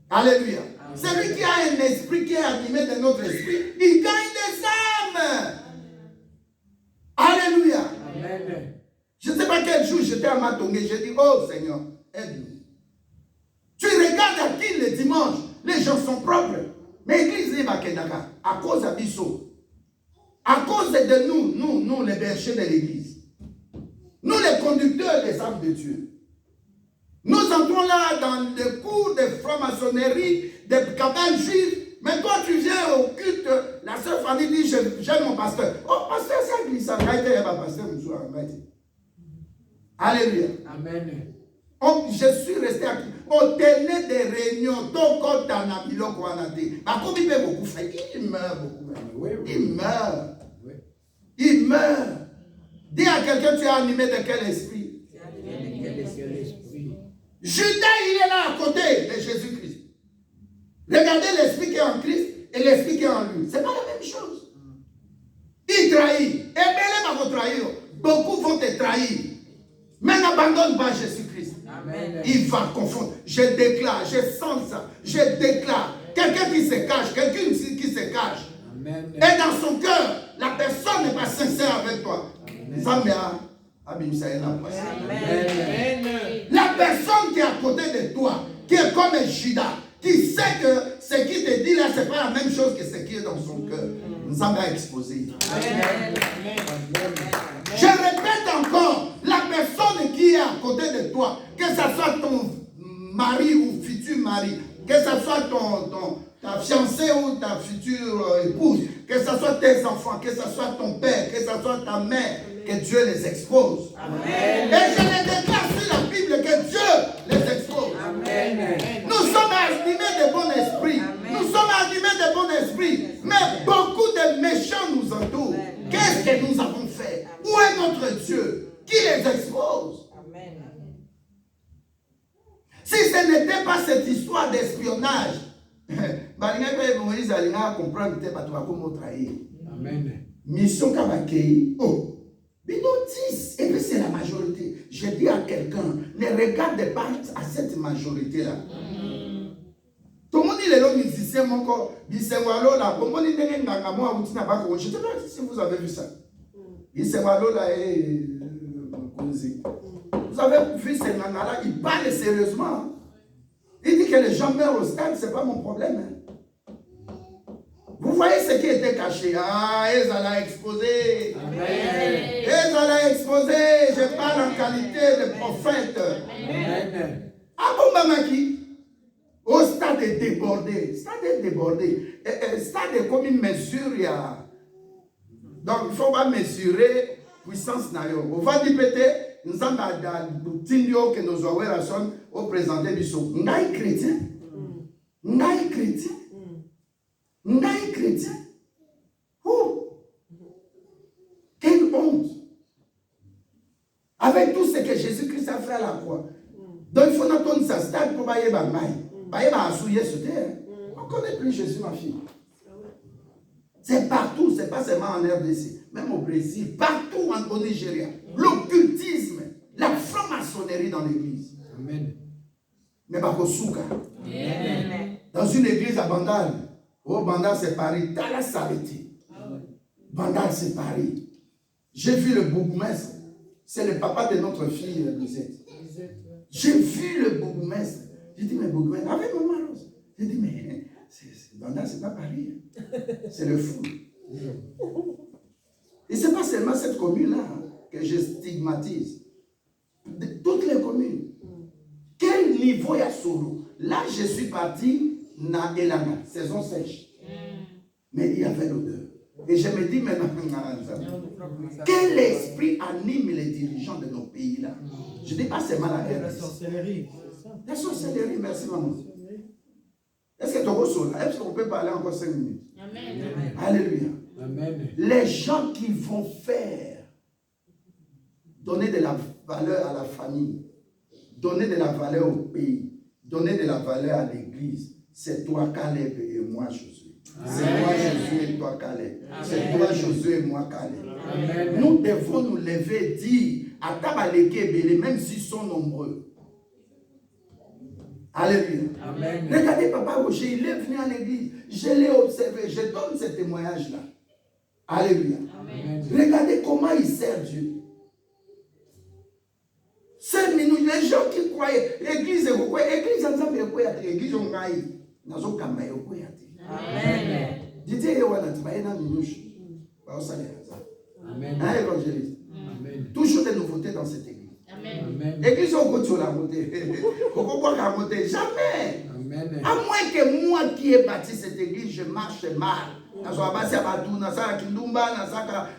Alléluia. Celui qui a un esprit qui est animé de notre esprit, il gagne des âmes. Alléluia. Amen. Je ne sais pas quel jour j'étais à Matongé, j'ai dit, oh Seigneur, aide-nous. Tu regardes à qui le dimanche, les gens sont propres. Mais l'église n'est pas Kendaka, à cause d'Abisso. À cause de nous les bergers de l'église. Nous les conducteurs des âmes de Dieu. Nous entrons là dans des cours de franc-maçonnerie, des cabanes juives. Mais toi, tu viens au culte, la sœur Fanny dit, j'aime mon pasteur. Oh, pasteur, c'est glissant. Alléluia. Amen. Je suis resté à on tenait des réunions. Donc, quand on a mis le Kouanati, comme il fait beaucoup, il meurt beaucoup. Il meurt. Il meurt. Dis à quelqu'un, tu es animé de quel esprit? Judas, il est là à côté de Jésus-Christ. Regardez l'esprit qui est en Christ et l'esprit qui est en lui. Ce n'est pas la même chose. Il trahit. Et Bélé va vous trahir. Beaucoup vont te trahir. Mais n'abandonne pas Jésus-Christ. Amen. Il va confondre. Je déclare, je sens ça. Je déclare. Quelqu'un qui se cache, quelqu'un qui se cache. Amen. Et dans son cœur, la personne n'est pas sincère avec toi. Zambia, la personne qui est à côté de toi, qui est comme un Judas, qui sait que ce qu'il te dit là, ce n'est pas la même chose que ce qui est dans son cœur. Nous avons exposé. Amen. Je répète encore, la personne qui est à côté de toi, que ce soit ton mari ou futur mari, que ce soit ta fiancée ou ta future épouse, que ce soit tes enfants, que ce soit ton père, que ce soit ta mère, que Dieu les expose. Amen. Et je les déclare sur la Bible que Dieu les expose. Amen. Nous sommes ton esprit. Mais beaucoup de méchants nous entourent. Qu'est-ce que nous avons fait? Où est notre Dieu? Qui les expose? Amen. Si ce n'était pas cette histoire d'espionnage, Moïse allait comprendre que tu vas trahir. Amen. Mission Kabakei. Oh. Mais nous 10, et puis c'est la majorité. Je dis à quelqu'un, ne regarde pas à cette majorité-là. Tout le monde dit les musiciens, mon corps, je ne sais pas si vous avez vu ça. Vous avez vu ces nanas-là, ils parlent sérieusement. Il dit que les gens meurent au stade, ce n'est pas mon problème. Hein. Vous voyez ce qui était caché. Ah, ils allaient exposer. Ils allaient exposer. Je parle en qualité de prophète. Amen. Ah bon, Mamaki? Au stade est débordé. Stade est débordé. Stade est comme une mesure. Donc, il ne faut pas mesurer puissance. On va dire peut-être. Nous avons que nos ouverts sont présentés biso. Ngai chrétien. Ngai chrétien. Ngai chrétien. Oh! Quelle honte! Avec tout ce que Jésus-Christ a fait à la croix. Donc il faut attendre sa stade pour bailler ma main. Bailler ma souiller sur terre. On ne connaît plus Jésus, ma fille. C'est partout, c'est pas seulement en RDC, même au Brésil, partout au Nigeria. L'occultisme, la franc-maçonnerie dans l'église. Amen. Mais pas au Souka. Dans une église à Bandal, oh Bandal c'est Paris, Tala Sabeti. Bandal c'est Paris. J'ai vu le bourgmestre, c'est le papa de notre fille Lisette. J'ai vu le bourgmestre. J'ai dit, mais bourgmestre, avec maman Rose. J'ai dit, mais Bandal c'est pas Paris. C'est le fou. Et ce n'est pas seulement cette commune-là que je stigmatise. De toutes les communes. Quel niveau y a solo? Là, je suis parti na Elana, saison sèche. Mais il y avait l'odeur. Et je me dis maintenant, quel esprit anime les dirigeants de nos pays là? Je ne dis pas seulement la guerre. La sorcellerie. La sorcellerie, merci maman. Est-ce que tu là? Est-ce qu'on peut parler encore 5 minutes? Amen. Alléluia. Amen. Les gens qui vont faire donner de la valeur à la famille, donner de la valeur au pays, donner de la valeur à l'église, c'est toi Caleb et moi Josué. C'est toi Josué et toi Caleb. C'est toi Josué et moi Caleb. Amen. Nous devons nous lever et dire à Tabaleke, même s'ils sont nombreux. Alléluia. Amen. Regardez Papa Roger, il est venu à l'église. Je l'ai observé. Je donne ce témoignage-là. Alléluia. Amen. Regardez comment il sert Dieu. 5 minutes, les gens qui croyaient, l'église est quoi? L'église ensemble est quoi? L'église on gagne. Nous sommes comme ça. Amen. Dites-moi, il y a une minute. Amen. Un évangéliste. Amen. Toujours des nouveautés dans cette église. Amen. L'église on continue la montée. On comprend la montée. Jamais. Amen. À moins que moi qui ai bâti cette église, je marche mal.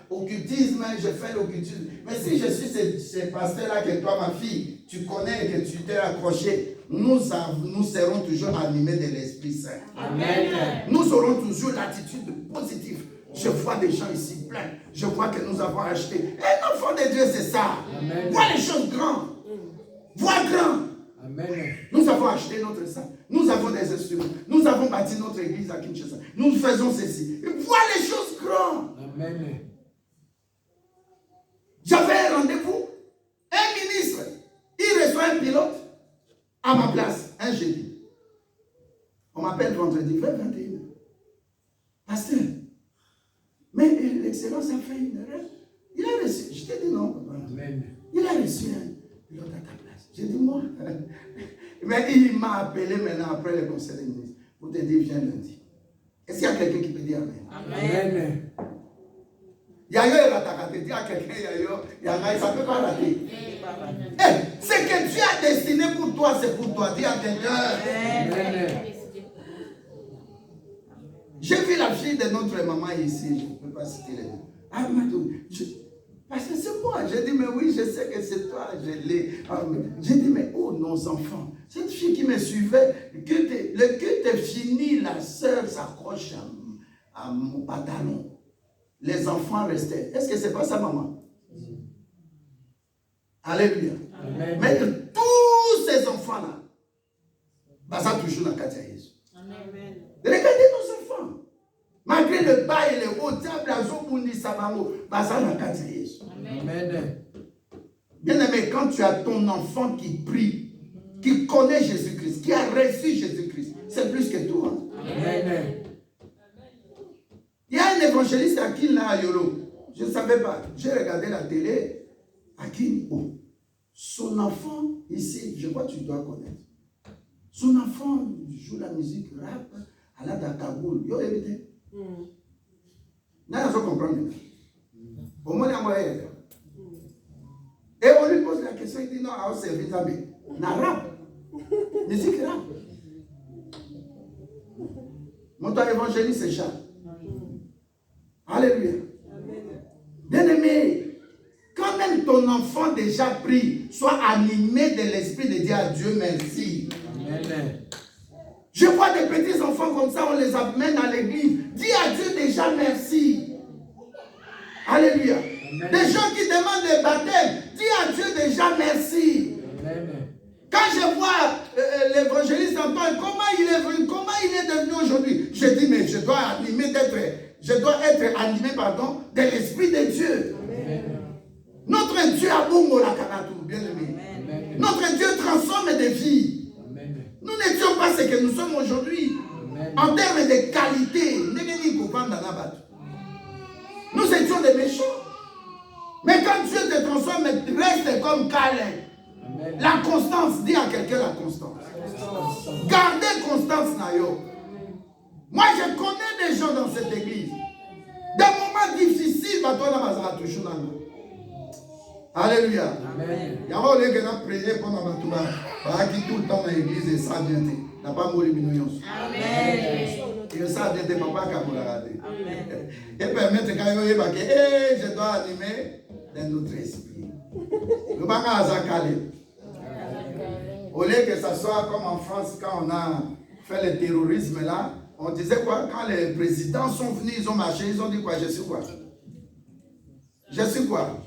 Occultisme, je fais l'occultisme. Mais si je suis ce pasteur-là que toi, ma fille, tu connais et que tu t'es accroché, nous serons toujours animés de l'Esprit Saint. Amen. Nous aurons toujours l'attitude positive. Je vois des gens ici pleins. Je vois que nous avons acheté. Un enfant de Dieu, c'est ça. Amen. Vois les choses grandes. Vois grand. Amen. Nous avons acheté notre sang. Nous avons des instruments. Nous avons bâti notre église à Kinshasa. Nous faisons ceci. Vois les choses grandes. Amen. J'avais un rendez-vous. Un ministre. Il reçoit un pilote à ma place. Un jeudi. On m'appelle vendredi 21h. Pasteur. Mais l'excellence a fait une erreur. Il a reçu. Je t'ai dit non, papa. Amen. Il a reçu un pilote à ta place. J'ai dit moi. Mais il m'a appelé maintenant après le conseil des ministres pour te dire viens lundi. Est-ce qu'il y a quelqu'un qui peut dire amen? Amen. Yayo est raté. Dis à quelqu'un Yayo, ça ne peut pas rater. Ce que Dieu a destiné pour toi, c'est pour toi. Dis à quelqu'un. Amen. J'ai vu la fille de notre maman ici, je ne peux pas citer les noms. Ah, Parce que c'est moi. J'ai dit, mais oui, je sais que c'est toi. J'ai dit, mais oh, nos enfants. Cette fille qui me suivait, le culte est fini, la sœur s'accroche à mon pantalon. Les enfants restaient. Est-ce que c'est pas ça, maman? Alléluia. Amen. Mais tous ces enfants-là, bah, ça toujours dans Katia Jésus. Regardez nos enfants. Malgré le bas et le haut, diable, la zobundi, sabamo, bah, ça dans Katia Jésus. Amen. Bien aimé, quand tu as ton enfant qui prie, qui connaît Jésus-Christ, qui a reçu Jésus-Christ, c'est plus que tout. Hein? Amen. Il y a un évangéliste à qui là à Yolo. Je ne savais pas. J'ai regardé la télé. À qui son enfant, ici, je crois que tu dois connaître. Son enfant joue la musique rap à la Dakaboul. Yo, évité. N'a pas compris. Au moins, il y a moyen. Et on lui pose la question, il dit non, à servir ça, mais na rap. Musique rap. Mon temps évangéliste, c'est Charles. Alléluia. Bien-aimé, quand même ton enfant déjà prie, soit animé de l'esprit de dire à Dieu merci. Amen. Je vois des petits enfants comme ça, on les amène à l'église. Dis à Dieu déjà merci. Alléluia. Amen. Des gens qui demandent le baptême, dis à Dieu déjà merci. Amen. Quand je vois l'évangéliste Antoine, comment il est devenu aujourd'hui, je dis, mais je dois être animé, de l'Esprit de Dieu. Amen. Notre Dieu a bongo la kanatou, bien aimé. Amen. Notre Dieu transforme des vies. Amen. Nous n'étions pas ce que nous sommes aujourd'hui. Amen. En termes de qualité, nous étions des méchants. Mais quand Dieu te transforme, reste comme Calais. Amen. La constance, dis à quelqu'un la constance. Gardez constance, Nayo. Moi, je connais des gens dans cette église. Des moments difficiles, toujours dans nous. Alléluia. Amen. Il y a un lieu qui a prié pendant ma touma. Qui tout le temps dans l'église et ça bien été. N'a pas mouru mignon. Amen. Et ça bien été, papa qui a mouru raté. Et permettre quand il y a je dois animer dans notre esprit. Le banga a zakalé. Au lieu que ça soit comme en France, quand on a fait le terrorisme là, on disait quoi? Quand les présidents sont venus, ils ont marché, ils ont dit quoi? Je suis quoi? Je suis quoi?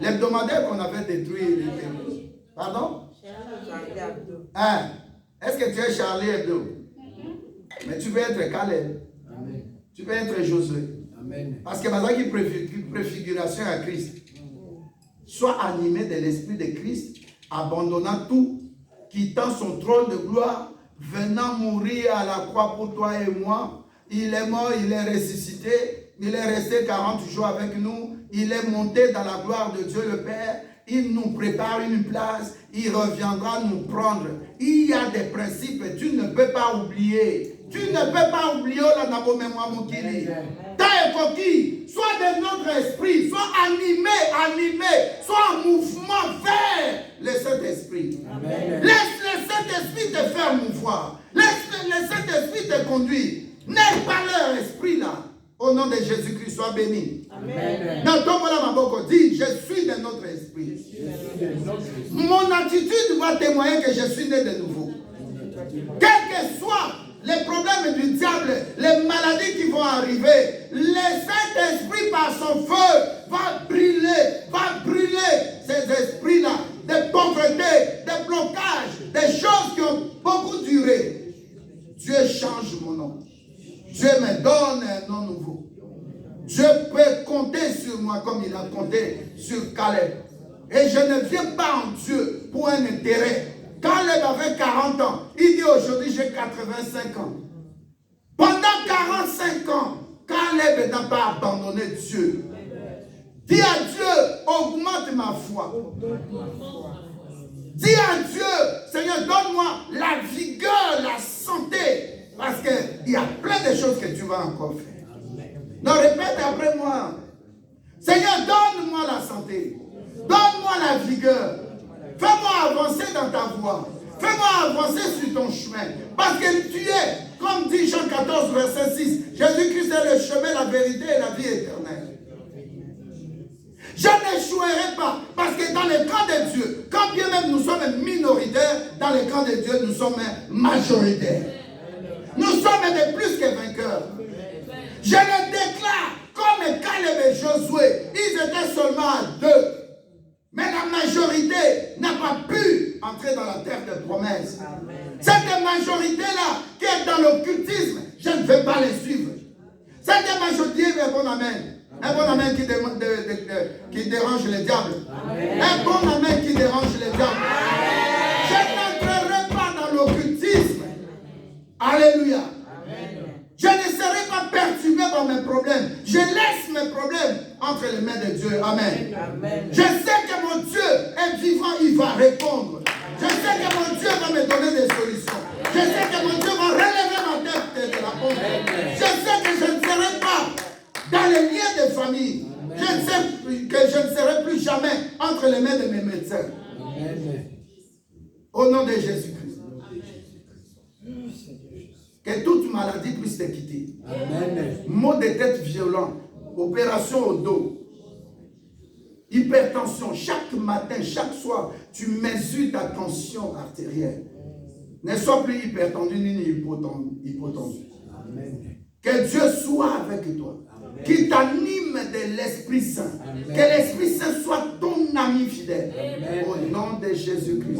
L'hebdomadaire qu'on avait détruit. Pardon? Hein? Est-ce que tu es Charlie Hebdo? Mais tu peux être Caleb. Amen. Tu peux être Josué. Amen. Parce que maintenant qui préfiguration à Christ. Sois animé de l'esprit de Christ, abandonnant tout, quittant son trône de gloire, venant mourir à la croix pour toi et moi. Il est mort, il est ressuscité, il est resté 40 jours avec nous, il est monté dans la gloire de Dieu le Père, il nous prépare une place, il reviendra nous prendre. Il y a des principes, tu ne peux pas oublier. Tu ne peux pas oublier la nabo mémoire mokili. Ta coquille, sois de notre esprit, sois animé, sois en mouvement vers le Saint-Esprit. Laisse le Saint-Esprit te faire mouvoir. Laisse le Saint-Esprit te conduire. N'aie pas leur esprit là. Au nom de Jésus-Christ, sois béni. Amen. Dans ton mot, dit, je suis de notre esprit. Mon attitude doit témoigner que je suis né de nouveau. Quel que soit les problèmes du diable, les maladies qui vont arriver, le Saint-Esprit par son feu va brûler ces esprits-là, des pauvretés, des blocages, des choses qui ont beaucoup duré. Dieu change mon nom. Dieu me donne un nom nouveau. Dieu peut compter sur moi comme il a compté sur Caleb. Et je ne viens pas en Dieu pour un intérêt. Caleb avait 40 ans. Il dit aujourd'hui j'ai 85 ans. Pendant 45 ans, Caleb n'a pas abandonné Dieu. Dis à Dieu, augmente ma foi. Dis à Dieu, Seigneur, donne-moi la vigueur, la santé. Parce qu'il y a plein de choses que tu vas encore faire. Non, répète après moi. Seigneur, donne-moi la santé. Donne-moi la vigueur. Fais-moi avancer dans ta voie. Fais-moi avancer sur ton chemin. Parce que tu es, comme dit Jean 14, verset 6, Jésus-Christ est le chemin, la vérité et la vie éternelle. Je n'échouerai pas. Parce que dans le camp de Dieu, quand bien même nous sommes minoritaires, dans le camp de Dieu, nous sommes majoritaires. Nous sommes de plus que vainqueurs. Je le déclare, comme Caleb et Josué, ils étaient seulement à 2. Mais la majorité n'a pas pu entrer dans la terre de promesse. Cette majorité-là, qui est dans l'occultisme, je ne vais pas les suivre. Cette majorité, un bon amen. Un bon amen qui dérange le diable. Un bon amen qui dérange le diable. Je n'entrerai pas dans l'occultisme. Alléluia. Je ne serai pas perturbé par mes problèmes. Je laisse mes problèmes entre les mains de Dieu. Amen. Je sais que mon Dieu est vivant, il va répondre. Je sais que mon Dieu va me donner des solutions. Je sais que mon Dieu va relever ma tête de la honte. Je sais que je ne serai pas dans les liens de famille. Je sais que je ne serai plus jamais entre les mains de mes médecins. Au nom de Jésus-Christ. Que toute maladie puisse te quitter. Maux de tête violents, opération au dos, hypertension, chaque matin, chaque soir, tu mesures ta tension artérielle. Ne sois plus hypertendu ni hypotendu. Que Dieu soit avec toi. Qu'il t'anime de l'Esprit Saint. Que l'Esprit Saint soit ton ami fidèle. Au nom de Jésus-Christ.